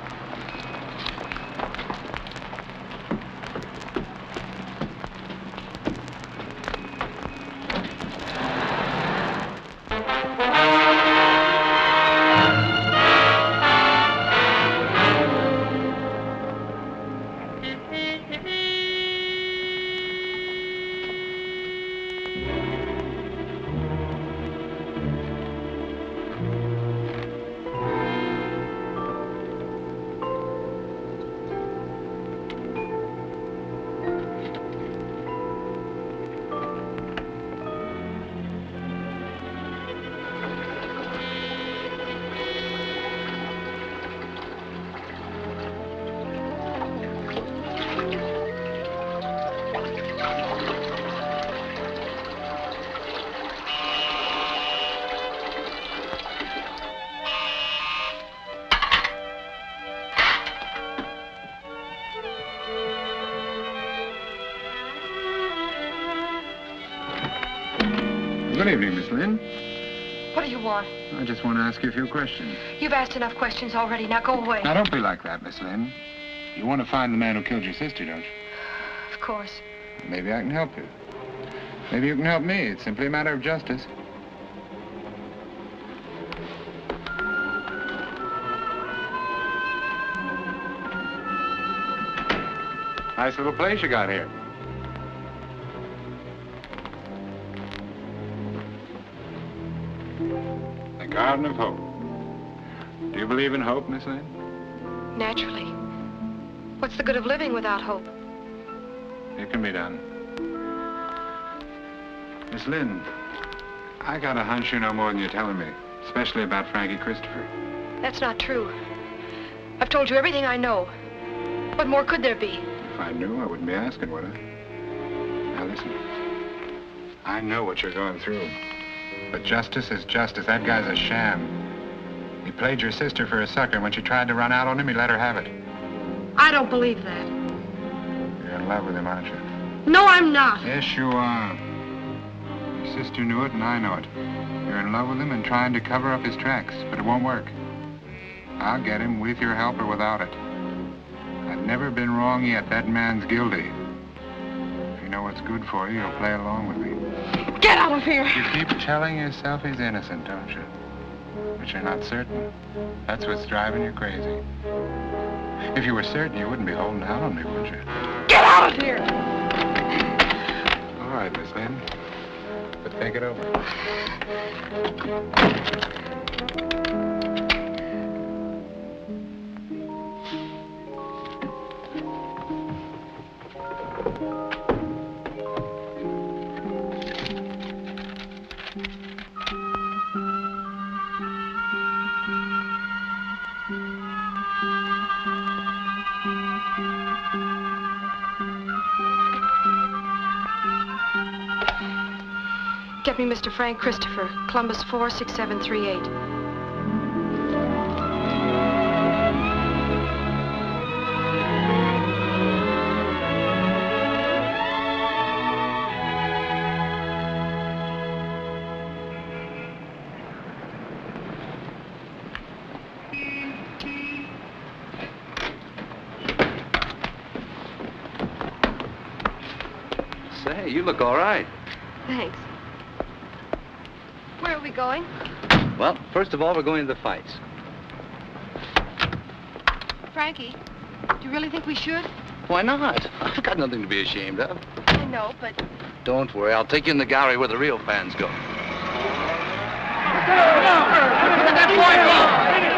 Good evening, Miss Lynn. What do you want? I just want to ask you a few questions. You've asked enough questions already. Now go away. Now, don't be like that, Miss Lynn. You want to find the man who killed your sister, don't you? Of course. Maybe I can help you. Maybe you can help me. It's simply a matter of justice. Nice little place you got here. The Garden of Hope. Do you believe in hope, Miss Lynn? Naturally. What's the good of living without hope? It can be done. Miss Lynn, I got a hunch you know more than you're telling me, especially about Frankie Christopher. That's not true. I've told you everything I know. What more could there be? If I knew, I wouldn't be asking, would I? Now listen, I know what you're going through. But justice is justice. That guy's a sham. He played your sister for a sucker, and when she tried to run out on him, he let her have it. I don't believe that. You're in love with him, aren't you? No, I'm not. Yes, you are. Your sister knew it, and I know it. You're in love with him and trying to cover up his tracks, but it won't work. I'll get him with your help or without it. I've never been wrong yet. That man's guilty. If you know what's good for you, you'll play along with me. Get out of here! You keep telling yourself he's innocent, don't you? But you're not certain. That's what's driving you crazy. If you were certain, you wouldn't be holding out on me, would you? Get out of here! All right, Miss Lynn. But think it over. Get me Mr. Frank Christopher, Columbus 46738. Say, you look all right. Thanks. Where are we going? Well, first of all, we're going to the fights. Frankie, do you really think we should? Why not? I've got nothing to be ashamed of. I know, but... Don't worry, I'll take you in the gallery where the real fans go. That boy,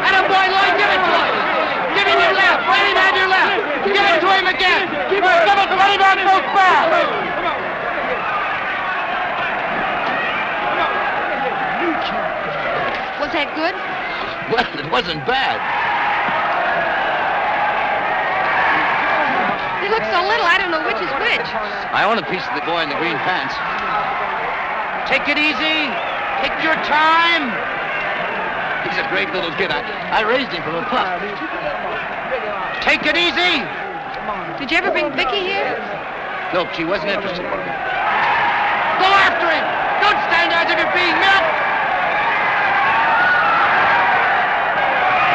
Adam boy, Lloyd, give it to him. Give him your left. Right hand your left. Give it to him again. Give it to him on both fast. Was that good? Well, it wasn't bad. They look so little, I don't know which is which. I own a piece of the boy in the green pants. Take it easy. Take your time. He's a great little kid. I raised him from a pup. Take it easy. Did you ever bring Vicky here? No, she wasn't interested. Go after him. Don't stand there as if you're being milked.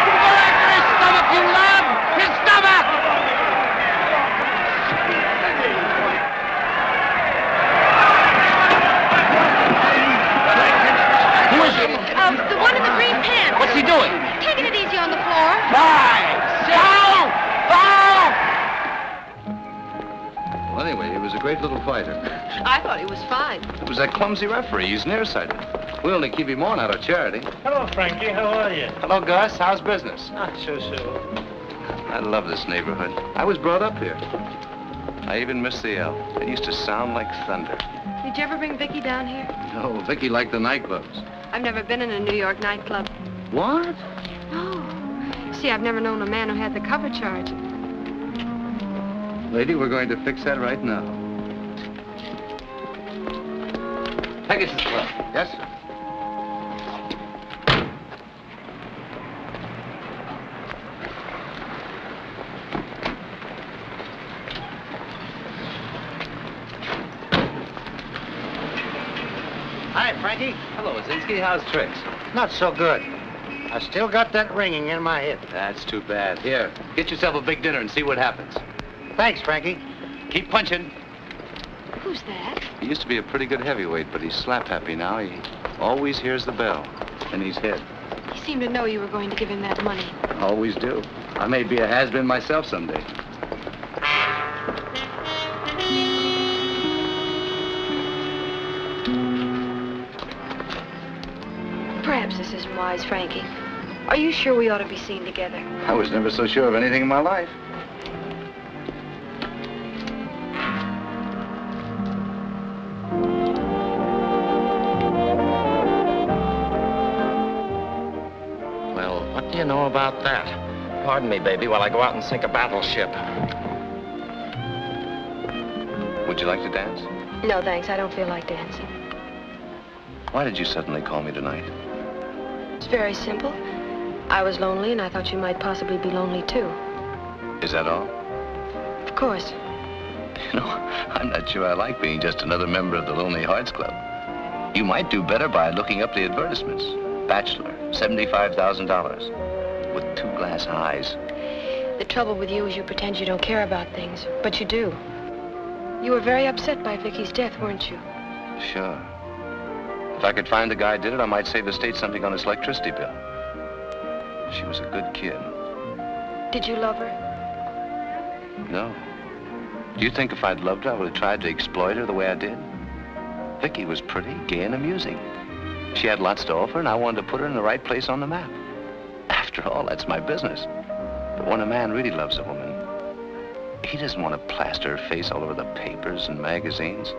Go after his stomach, you love. His stomach. Who is it? The one in the green pants. What's he doing? Taking it easy on the floor. Five. Foul! Foul! Well, anyway, he was a great little fighter. I thought he was fine. It was that clumsy referee. He's nearsighted. We only keep him on out of charity. Hello, Frankie. How are you? Hello, Gus. How's business? Not so. I love this neighborhood. I was brought up here. I even miss the L. It used to sound like thunder. Did you ever bring Vicky down here? No, Vicky liked the nightclubs. I've never been in a New York nightclub. What? No. See, I've never known a man who had the cover charge. Lady, we're going to fix that right now. Pegasus Club. Yes, sir. Hi, Frankie. Hello, Zinsky. How's tricks? Not so good. I still got that ringing in my head. That's too bad. Here, get yourself a big dinner and see what happens. Thanks, Frankie. Keep punching. Who's that? He used to be a pretty good heavyweight, but he's slap happy now. He always hears the bell, and he's hit. He seemed to know you were going to give him that money. Always do. I may be a has-been myself someday. Perhaps this isn't wise, Frankie. Are you sure we ought to be seen together? I was never so sure of anything in my life. Well, what do you know about that? Pardon me, baby, while I go out and sink a battleship. Would you like to dance? No, thanks. I don't feel like dancing. Why did you suddenly call me tonight? It's very simple. I was lonely, and I thought you might possibly be lonely, too. Is that all? Of course. You know, I'm not sure I like being just another member of the Lonely Hearts Club. You might do better by looking up the advertisements. Bachelor, $75,000, with 2 glass eyes. The trouble with you is you pretend you don't care about things, but you do. You were very upset by Vicky's death, weren't you? Sure. If I could find the guy who did it, I might save the state something on its electricity bill. She was a good kid. Did you love her? No. Do you think if I'd loved her, I would have tried to exploit her the way I did? Vicky was pretty, gay, and amusing. She had lots to offer, and I wanted to put her in the right place on the map. After all, that's my business. But when a man really loves a woman, he doesn't want to plaster her face all over the papers and magazines.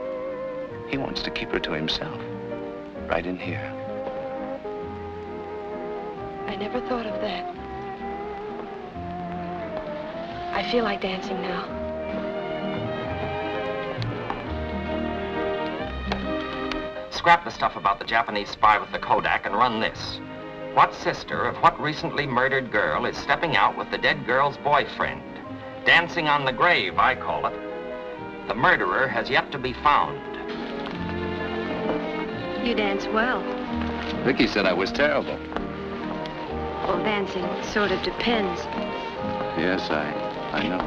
He wants to keep her to himself, right in here. I never thought of that. I feel like dancing now. Scrap the stuff about the Japanese spy with the Kodak and run this. What sister of what recently murdered girl is stepping out with the dead girl's boyfriend? Dancing on the grave, I call it. The murderer has yet to be found. You dance well. Vicky said I was terrible. Well, dancing sort of depends. Yes, I know.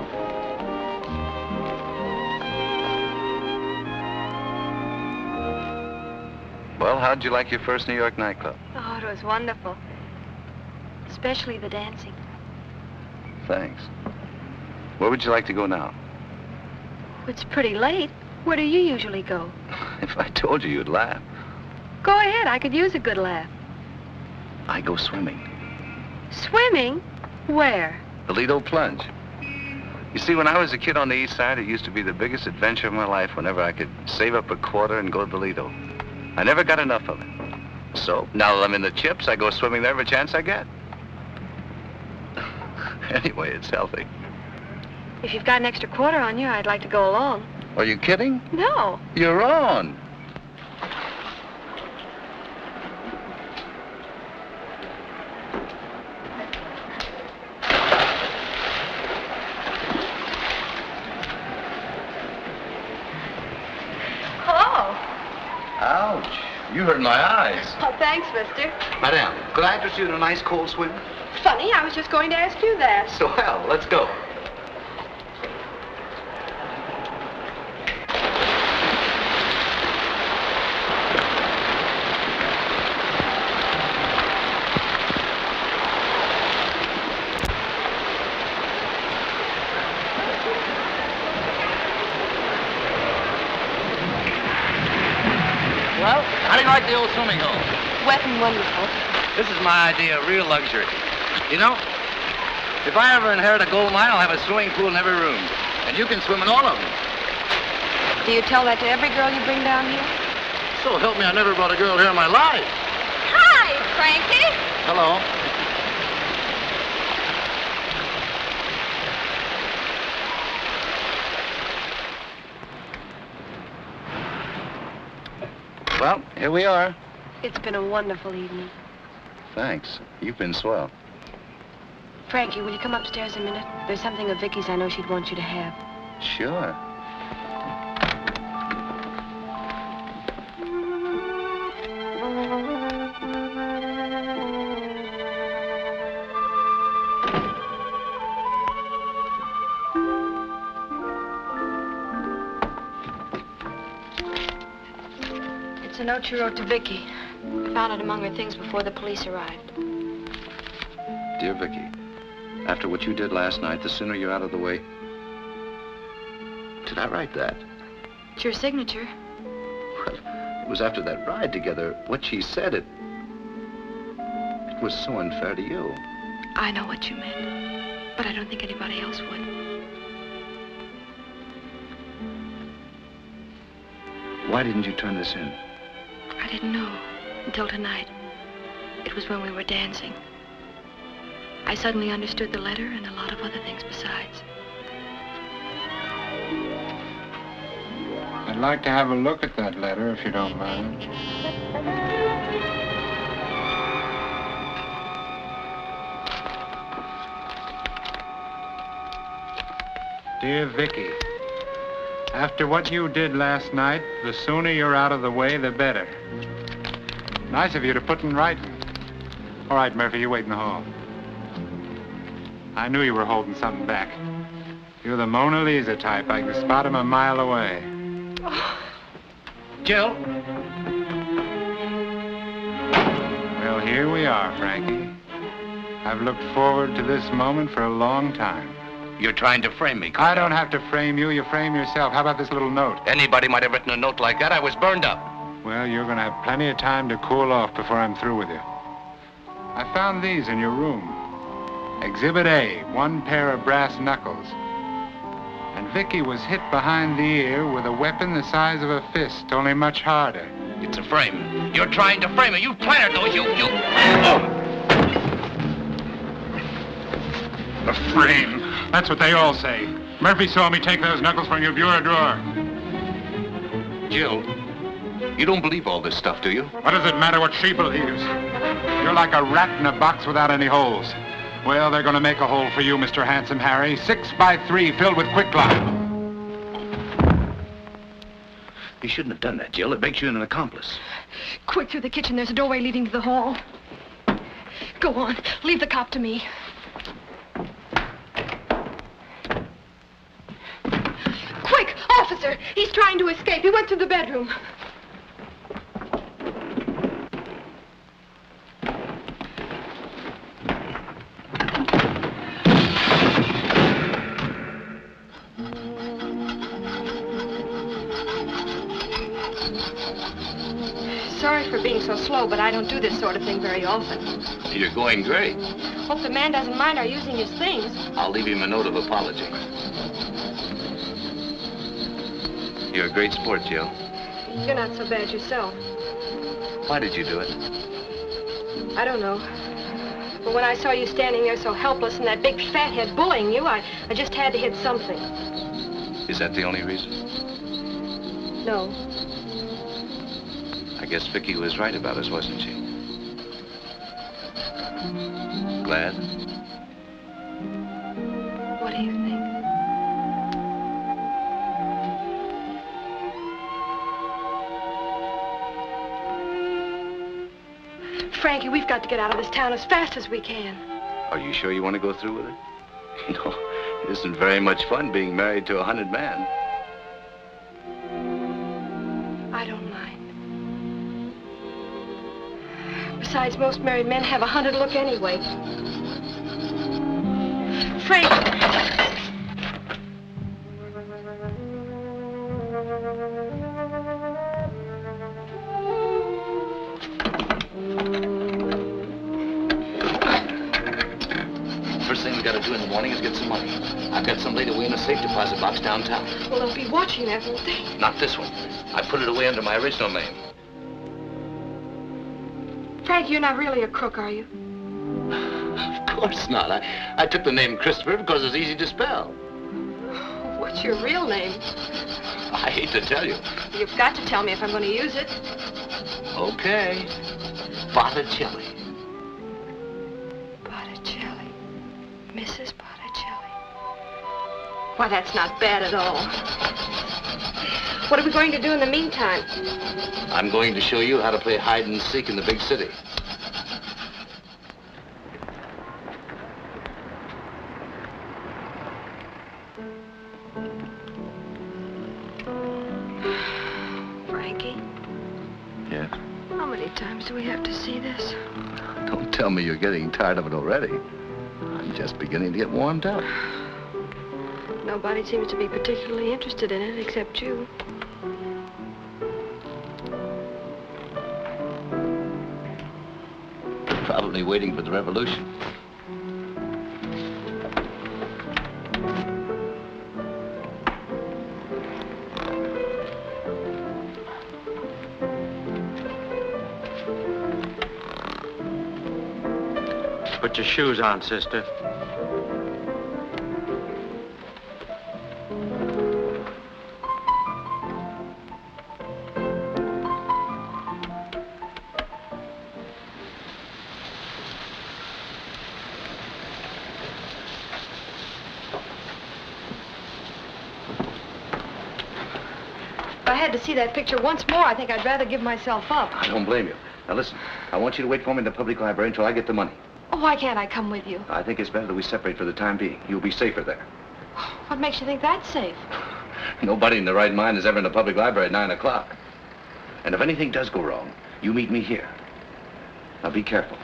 Well, how'd you like your first New York nightclub? Oh, it was wonderful. Especially the dancing. Thanks. Where would you like to go now? It's pretty late. Where do you usually go? If I told you, you'd laugh. Go ahead. I could use a good laugh. I go swimming. Swimming? Where? The Lido Plunge. You see, when I was a kid on the East Side, it used to be the biggest adventure of my life whenever I could save up a quarter and go to the Lido. I never got enough of it. So, now that I'm in the chips, I go swimming there every chance I get. Anyway, it's healthy. If you've got an extra quarter on you, I'd like to go along. Are you kidding? No. You're on. Hello. Ouch. You hurt my eyes. Oh, thanks, mister. Madame, could I interest you in a nice cold swim? Funny, I was just going to ask you that. Swell. Let's go. Well, how do you like the old swimming hole? Wet and wonderful. This is my idea of real luxury. You know, if I ever inherit a gold mine, I'll have a swimming pool in every room. And you can swim in all of them. Do you tell that to every girl you bring down here? So help me, I never brought a girl here in my life. Hi, Frankie. Hello. Well, here we are. It's been a wonderful evening. Thanks. You've been swell. Frankie, will you come upstairs a minute? There's something of Vicky's I know she'd want you to have. Sure. It's a note you wrote to Vicky. I found it among her things before the police arrived. Dear Vicky, after what you did last night, the sooner you're out of the way... Did I write that? It's your signature. Well, it was after that ride together. What she said, it was so unfair to you. I know what you meant, but I don't think anybody else would. Why didn't you turn this in? I didn't know until tonight. It was when we were dancing. I suddenly understood the letter and a lot of other things besides. I'd like to have a look at that letter, if you don't mind. Dear Vicky, after what you did last night, the sooner you're out of the way, the better. Nice of you to put in writing. All right, Murphy, you wait in the hall. I knew you were holding something back. You're the Mona Lisa type. I can spot him a mile away. Jill? Well, here we are, Frankie. I've looked forward to this moment for a long time. You're trying to frame me, I don't have to frame you. You frame yourself. How about this little note? Anybody might have written a note like that. I was burned up. Well, you're going to have plenty of time to cool off before I'm through with you. I found these in your room. Exhibit A, one pair of brass knuckles. And Vicky was hit behind the ear with a weapon the size of a fist, only much harder. It's a frame. You're trying to frame me. You planted those. Oh! A frame. That's what they all say. Murphy saw me take those knuckles from your bureau drawer. Jill, you don't believe all this stuff, do you? What does it matter what she believes? You're like a rat in a box without any holes. Well, they're going to make a hole for you, Mr. Handsome Harry. 6 by 3 filled with quicklime. You shouldn't have done that, Jill. It makes you an accomplice. Quick, through the kitchen. There's a doorway leading to the hall. Go on. Leave the cop to me. Quick, officer! He's trying to escape. He went to the bedroom. Sorry for being so slow, but I don't do this sort of thing very often. You're going great. Hope the man doesn't mind our using his things. I'll leave him a note of apology. You're a great sport, Jill. You're not so bad yourself. Why did you do it? I don't know. But when I saw you standing there so helpless and that big fathead bullying you, I just had to hit something. Is that the only reason? No. I guess Vicky was right about us, wasn't she? Glad? What do you think? Frankie, we've got to get out of this town as fast as we can. Are you sure you want to go through with it? No, it isn't very much fun being married to a hunted man. I don't mind. Besides, most married men have a hunted look anyway. Frank! First thing we gotta do in the morning is get some money. I've got some laid away in a safe deposit box downtown. Well, they'll be watching that, won't they? Not this one. I put it away under my original name. Frank, you're not really a crook, are you? Of course not. I took the name Christopher because it's easy to spell. What's your real name? I hate to tell you. You've got to tell me if I'm going to use it. Okay. Botticelli. Botticelli. Mrs. Botticelli. Why, that's not bad at all. What are we going to do in the meantime? I'm going to show you how to play hide and seek in the big city. Frankie? many times do we have to see this? Don't tell me you're getting tired of it already. I'm just beginning to get warmed up. Nobody seems to be particularly interested in it except you. Probably waiting for the revolution. Put your shoes on, sister. If I had to see that picture once more, I think I'd rather give myself up. I don't blame you. Now listen, I want you to wait for me in the public library until I get the money. Oh, why can't I come with you? I think it's better that we separate for the time being. You'll be safer there. What makes you think that's safe? Nobody in their right mind is ever in the public library at 9 o'clock. And if anything does go wrong, you meet me here. Now be careful.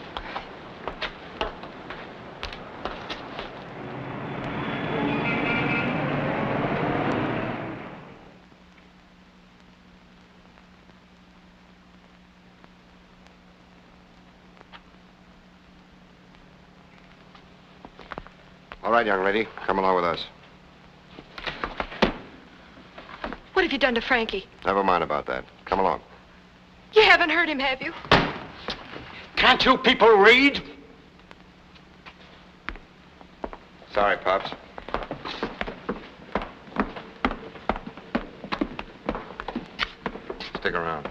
All right, young lady, come along with us. What have you done to Frankie? Never mind about that. Come along. You haven't hurt him, have you? Can't you people read? Sorry, Pops. Stick around.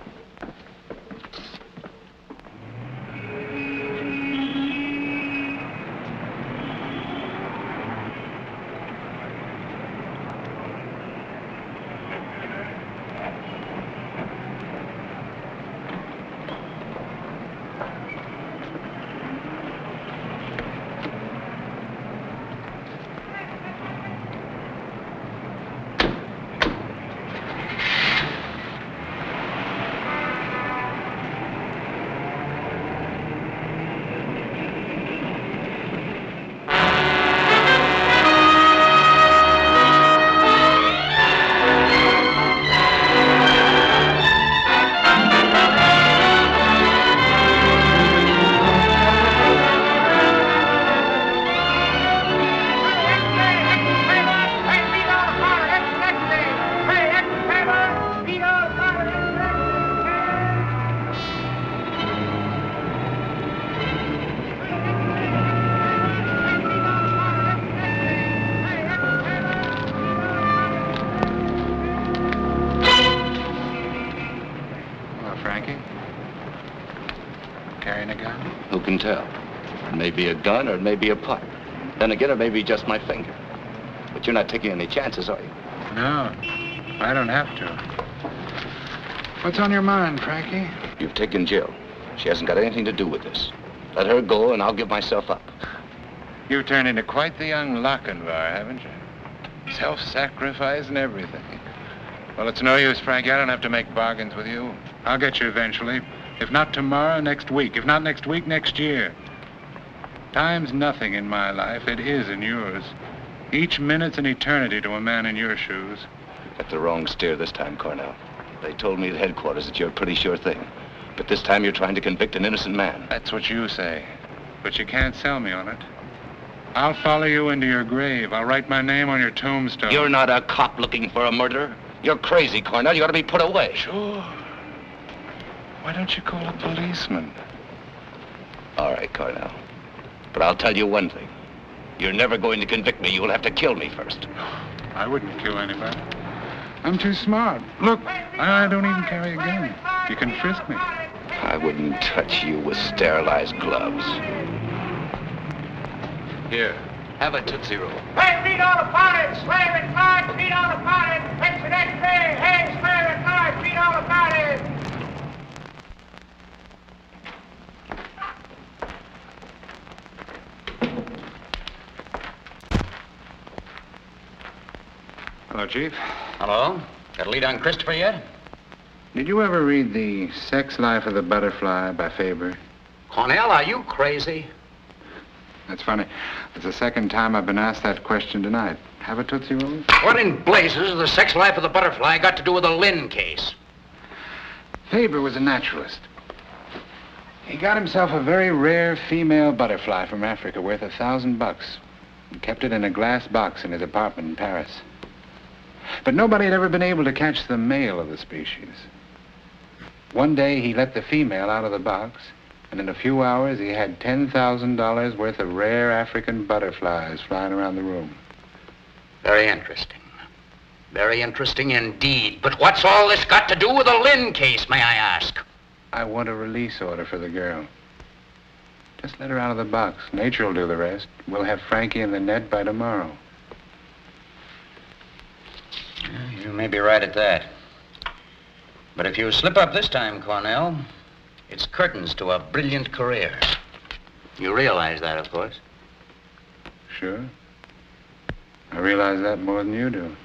Tell. It may be a gun or it may be a putt. Then again, it may be just my finger. But you're not taking any chances, are you? No, I don't have to. What's on your mind, Frankie? You've taken Jill. She hasn't got anything to do with this. Let her go and I'll give myself up. You've turned into quite the young Lochinvar, haven't you? Self-sacrifice and everything. Well, it's no use, Frankie. I don't have to make bargains with you. I'll get you eventually. If not tomorrow, next week. If not next week, next year. Time's nothing in my life. It is in yours. Each minute's an eternity to a man in your shoes. You got the wrong steer this time, Cornell. They told me at headquarters that you're a pretty sure thing. But this time you're trying to convict an innocent man. That's what you say. But you can't sell me on it. I'll follow you into your grave. I'll write my name on your tombstone. You're not a cop looking for a murderer. You're crazy, Cornell. You ought to be put away. Sure. Why don't you call a policeman? All right, Cornell. But I'll tell you one thing. You're never going to convict me. You'll have to kill me first. I wouldn't kill anybody. I'm too smart. Look, I don't even carry a gun. You can frisk me. I wouldn't touch you with sterilized gloves. Here, have a Tootsie Roll. Hey, beat all upon it! Swear it, Mark! Beat all upon it! It's the next day! Hey, swear it, Mark! Beat all upon it! Hello, Chief. Hello? Got a lead on Christopher yet? Did you ever read The Sex Life of the Butterfly by Faber? Cornell, are you crazy? That's funny. It's the second time I've been asked that question tonight. Have a Tootsie Roll? What in blazes has the sex life of the butterfly got to do with the Lynn case? Faber was a naturalist. He got himself a very rare female butterfly from Africa worth $1,000 and kept it in a glass box in his apartment in Paris. But nobody had ever been able to catch the male of the species. One day he let the female out of the box, and in a few hours he had $10,000 worth of rare African butterflies flying around the room. Very interesting. Very interesting indeed. But what's all this got to do with the Lynn case, may I ask? I want a release order for the girl. Just let her out of the box. Nature will do the rest. We'll have Frankie in the net by tomorrow. You may be right at that. But if you slip up this time, Cornell, it's curtains to a brilliant career. You realize that, of course. Sure. I realize that more than you do.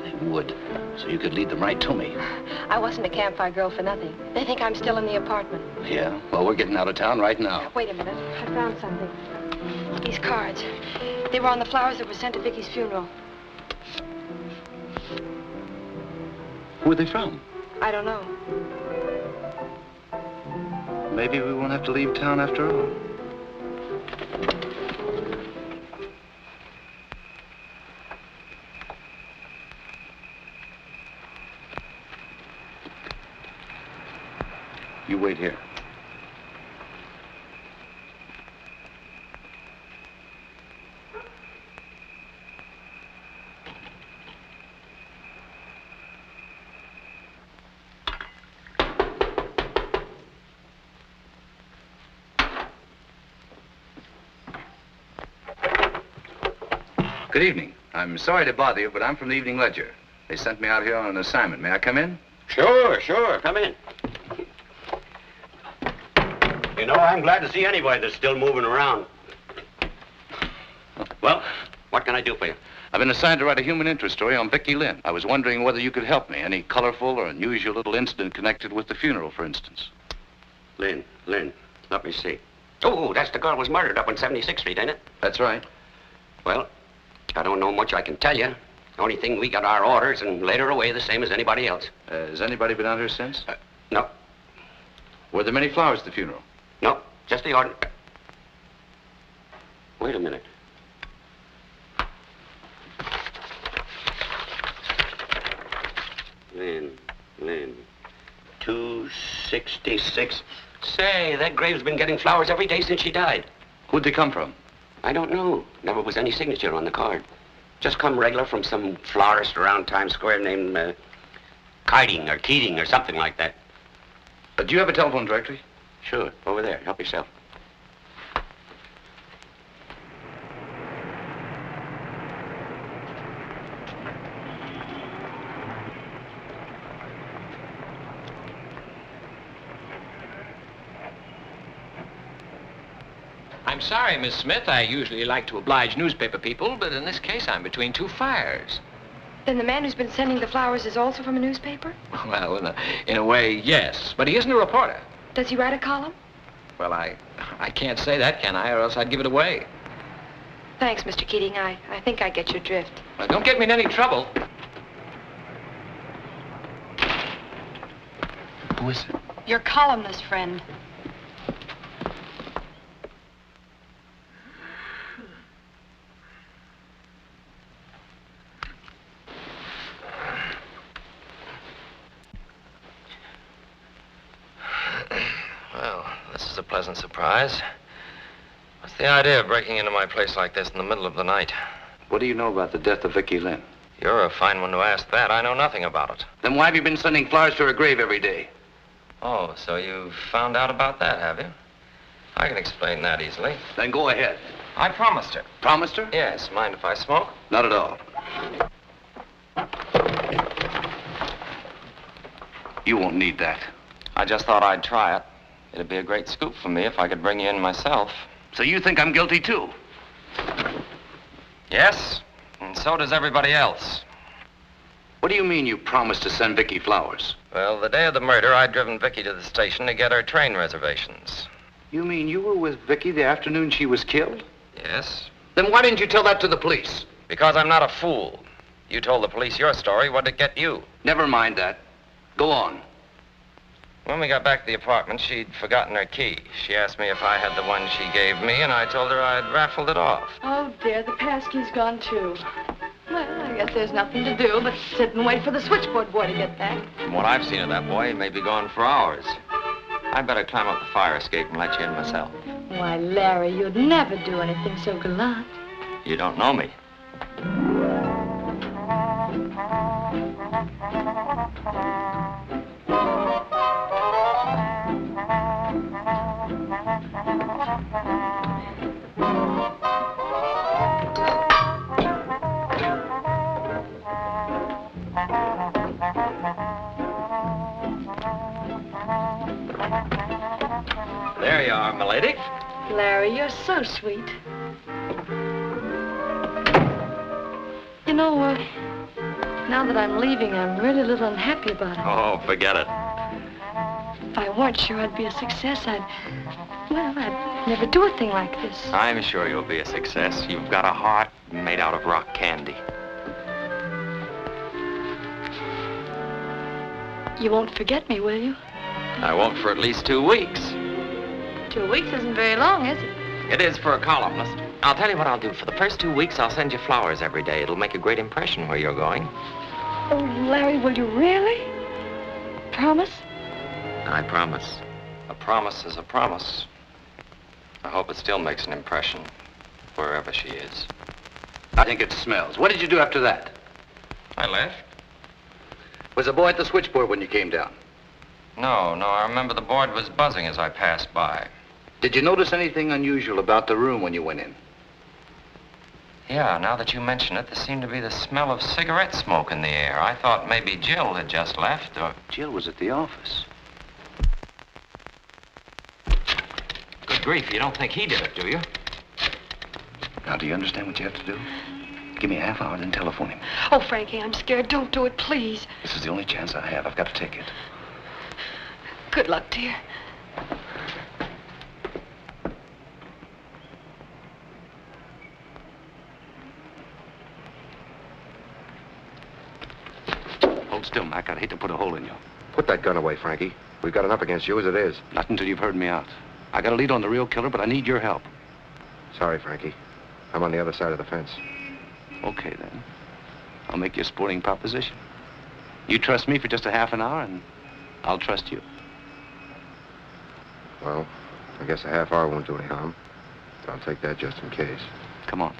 They would, so you could lead them right to me. I wasn't a campfire girl for nothing. They think I'm still in the apartment. Yeah? Well, we're getting out of town right now. Wait a minute. I found something. These cards. They were on the flowers that were sent to Vicky's funeral. Who are they from? I don't know. Maybe we won't have to leave town after all. You wait here. Good evening. I'm sorry to bother you, but I'm from the Evening Ledger. They sent me out here on an assignment. May I come in? Sure, sure. Come in. You know, I'm glad to see anybody that's still moving around. Well, what can I do for you? I've been assigned to write a human interest story on Vicky Lynn. I was wondering whether you could help me. Any colorful or unusual little incident connected with the funeral, for instance. Lynn. Let me see. Oh, that's the girl who was murdered up on 76th Street, ain't it? That's right. Well, I don't know much I can tell you. The only thing, we got our orders and laid her away the same as anybody else. Has anybody been out here since? No. Were there many flowers at the funeral? No, just the order. Wait a minute. Lynn. 266. Say, that grave's been getting flowers every day since she died. Who'd they come from? I don't know. Never was any signature on the card. Just come regular from some florist around Times Square named Keating or something like that. Do you have a telephone directory? Sure, over there. Help yourself. I'm sorry, Miss Smith. I usually like to oblige newspaper people, but in this case, I'm between two fires. Then the man who's been sending the flowers is also from a newspaper? Well, in a way, yes. But he isn't a reporter. Does he write a column? Well, I can't say that, can I? Or else I'd give it away. Thanks, Mr. Keating. I think I get your drift. Well, don't get me in any trouble. Who is it? Your columnist friend. Well, this is a pleasant surprise. What's the idea of breaking into my place like this in the middle of the night? What do you know about the death of Vicky Lynn? You're a fine one to ask that. I know nothing about it. Then why have you been sending flowers to her grave every day? Oh, so you've found out about that, have you? I can explain that easily. Then go ahead. I promised her. Promised her? Yes. Mind if I smoke? Not at all. You won't need that. I just thought I'd try it. It'd be a great scoop for me if I could bring you in myself. So you think I'm guilty, too? Yes, and so does everybody else. What do you mean you promised to send Vicky flowers? Well, the day of the murder, I'd driven Vicky to the station to get her train reservations. You mean you were with Vicky the afternoon she was killed? Yes. Then why didn't you tell that to the police? Because I'm not a fool. You told the police your story. What'd it get you? Never mind that. Go on. When we got back to the apartment, she'd forgotten her key. She asked me if I had the one she gave me, and I told her I'd raffled it off. Oh, dear, the passkey's gone, too. Well, I guess there's nothing to do but sit and wait for the switchboard boy to get back. From what I've seen of that boy, he may be gone for hours. I'd better climb up the fire escape and let you in myself. Why, Larry, you'd never do anything so gallant. You don't know me. There you are, milady. Larry, you're so sweet. You know, now that I'm leaving, I'm really a little unhappy about it. Oh, forget it. If I weren't sure I'd be a success, I'd never do a thing like this. I'm sure you'll be a success. You've got a heart made out of rock candy. You won't forget me, will you? I won't for at least 2 weeks. 2 weeks isn't very long, is it? It is for a columnist. I'll tell you what I'll do. For the first 2 weeks, I'll send you flowers every day. It'll make a great impression where you're going. Oh, Larry, will you really? Promise? I promise. A promise is a promise. I hope it still makes an impression wherever she is. I think it smells. What did you do after that? I left. Was the boy at the switchboard when you came down? No, I remember the board was buzzing as I passed by. Did you notice anything unusual about the room when you went in? Yeah, now that you mention it, there seemed to be the smell of cigarette smoke in the air. I thought maybe Jill had just left, or... Jill was at the office. Good grief, you don't think he did it, do you? Now, do you understand what you have to do? Give me a half hour, then telephone him. Oh, Frankie, I'm scared. Don't do it, please. This is the only chance I have. I've got to take it. Good luck, dear. Hold still, Mac. I'd hate to put a hole in you. Put that gun away, Frankie. We've got enough against you as it is. Not until you've heard me out. I got a lead on the real killer, but I need your help. Sorry, Frankie. I'm on the other side of the fence. Okay, then. I'll make you a sporting proposition. You trust me for just a half an hour, and I'll trust you. Well, I guess a half hour won't do any harm. But I'll take that just in case. Come on.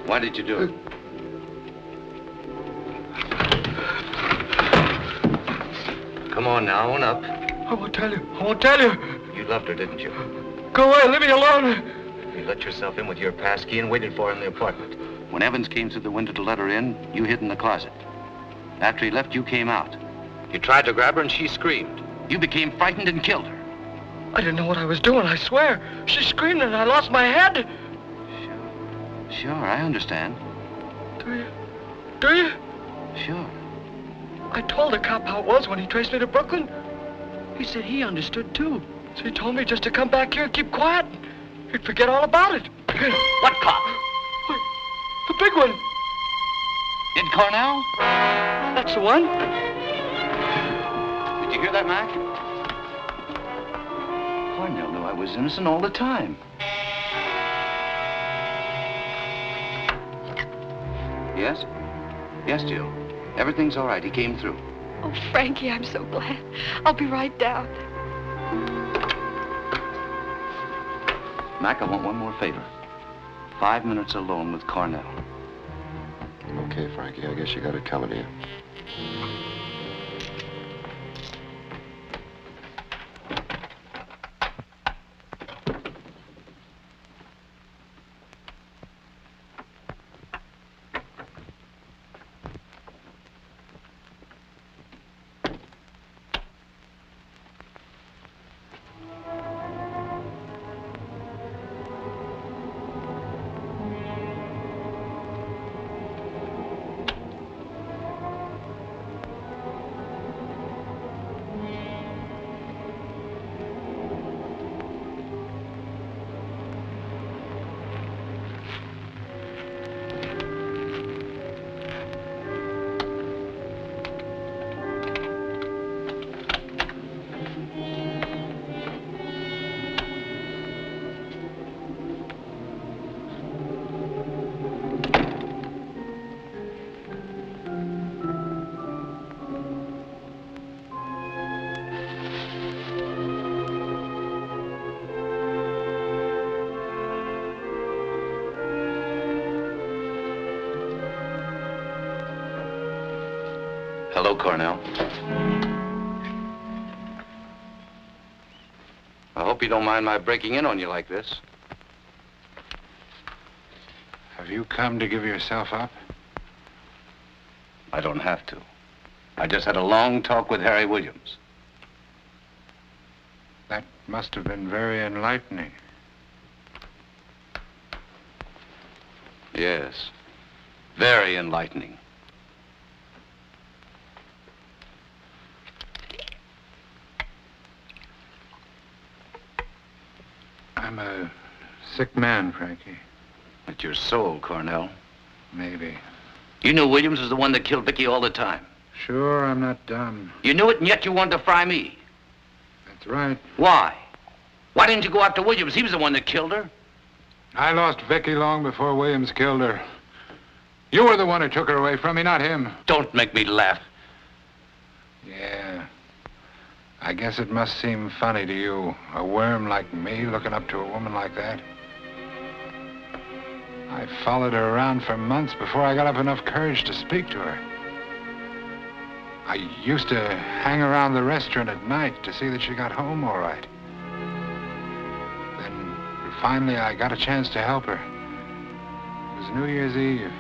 Why did you do it? Come on now, own up. I won't tell you. I won't tell you. You loved her, didn't you? Go away. Leave me alone. You let yourself in with your pass key and waited for him in the apartment. When Evans came through the window to let her in, you hid in the closet. After he left, you came out. You tried to grab her and she screamed. You became frightened and killed her. I didn't know what I was doing, I swear. She screamed and I lost my head. Sure, I understand. Do you? Do you? Sure. I told the cop how it was when he traced me to Brooklyn. He said he understood, too. So he told me just to come back here and keep quiet. He'd forget all about it. What cop? Wait, the big one. Ed Cornell? That's the one. Did you hear that, Mac? Cornell knew I was innocent all the time. Yes? Yes, Jill. Everything's all right. He came through. Oh, Frankie, I'm so glad. I'll be right down. Mac, I want one more favor. 5 minutes alone with Cornell. Okay, Frankie, I guess you got it coming to you. Hello, Cornell. I hope you don't mind my breaking in on you like this. Have you come to give yourself up? I don't have to. I just had a long talk with Harry Williams. That must have been very enlightening. Yes. Very enlightening. I'm a sick man, Frankie. At your soul, Cornell. Maybe. You knew Williams was the one that killed Vicky all the time. Sure, I'm not dumb. You knew it, and yet you wanted to fry me. That's right. Why? Why didn't you go after Williams? He was the one that killed her. I lost Vicky long before Williams killed her. You were the one who took her away from me, not him. Don't make me laugh. Yeah. I guess it must seem funny to you, a worm like me looking up to a woman like that. I followed her around for months before I got up enough courage to speak to her. I used to hang around the restaurant at night to see that she got home all right. Then finally I got a chance to help her. It was New Year's Eve.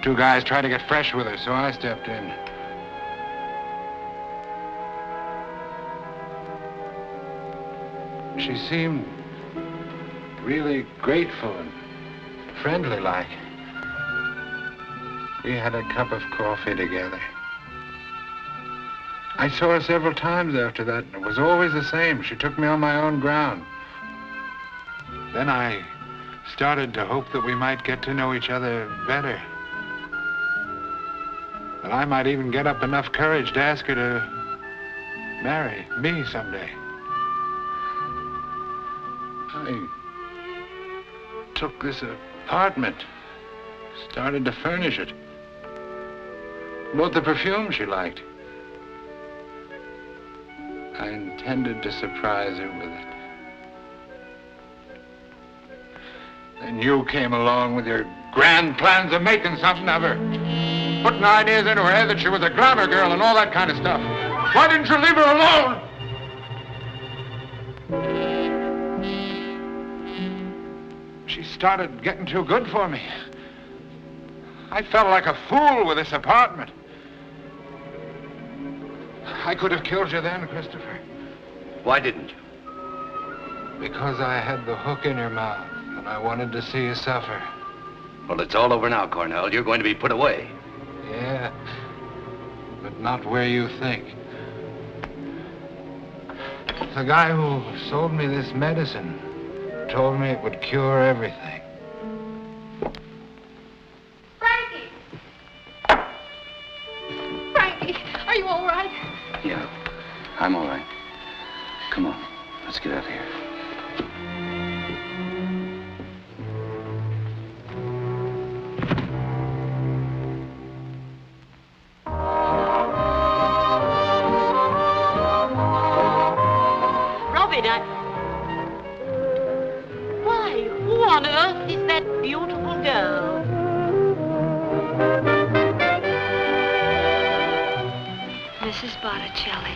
Two guys tried to get fresh with her, so I stepped in. She seemed really grateful and friendly-like. We had a cup of coffee together. I saw her several times after that, and it was always the same. She took me on my own ground. Then I started to hope that we might get to know each other better. That I might even get up enough courage to ask her to marry me someday. I took this apartment, started to furnish it. Bought the perfume she liked. I intended to surprise her with it. Then you came along with your grand plans of making something of her. Putting ideas into her head that she was a glamour girl and all that kind of stuff. Why didn't you leave her alone? She started getting too good for me. I felt like a fool with this apartment. I could have killed you then, Christopher. Why didn't you? Because I had the hook in your mouth, and I wanted to see you suffer. Well, it's all over now, Cornell. You're going to be put away. Yeah, but not where you think. The guy who sold me this medicine told me it would cure everything. Frankie! Frankie, are you all right? Yeah, I'm all right. Come on, let's get out of here. Why, who on earth is that beautiful girl? Mrs. Botticelli.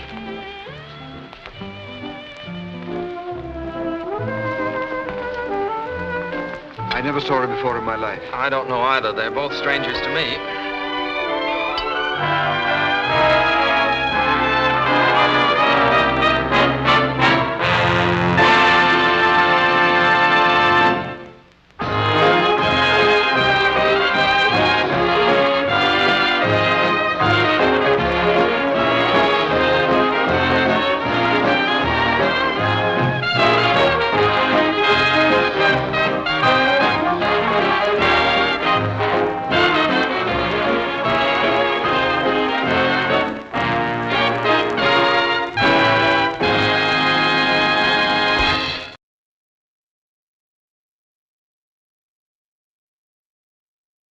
I never saw her before in my life. I don't know either. They're both strangers to me.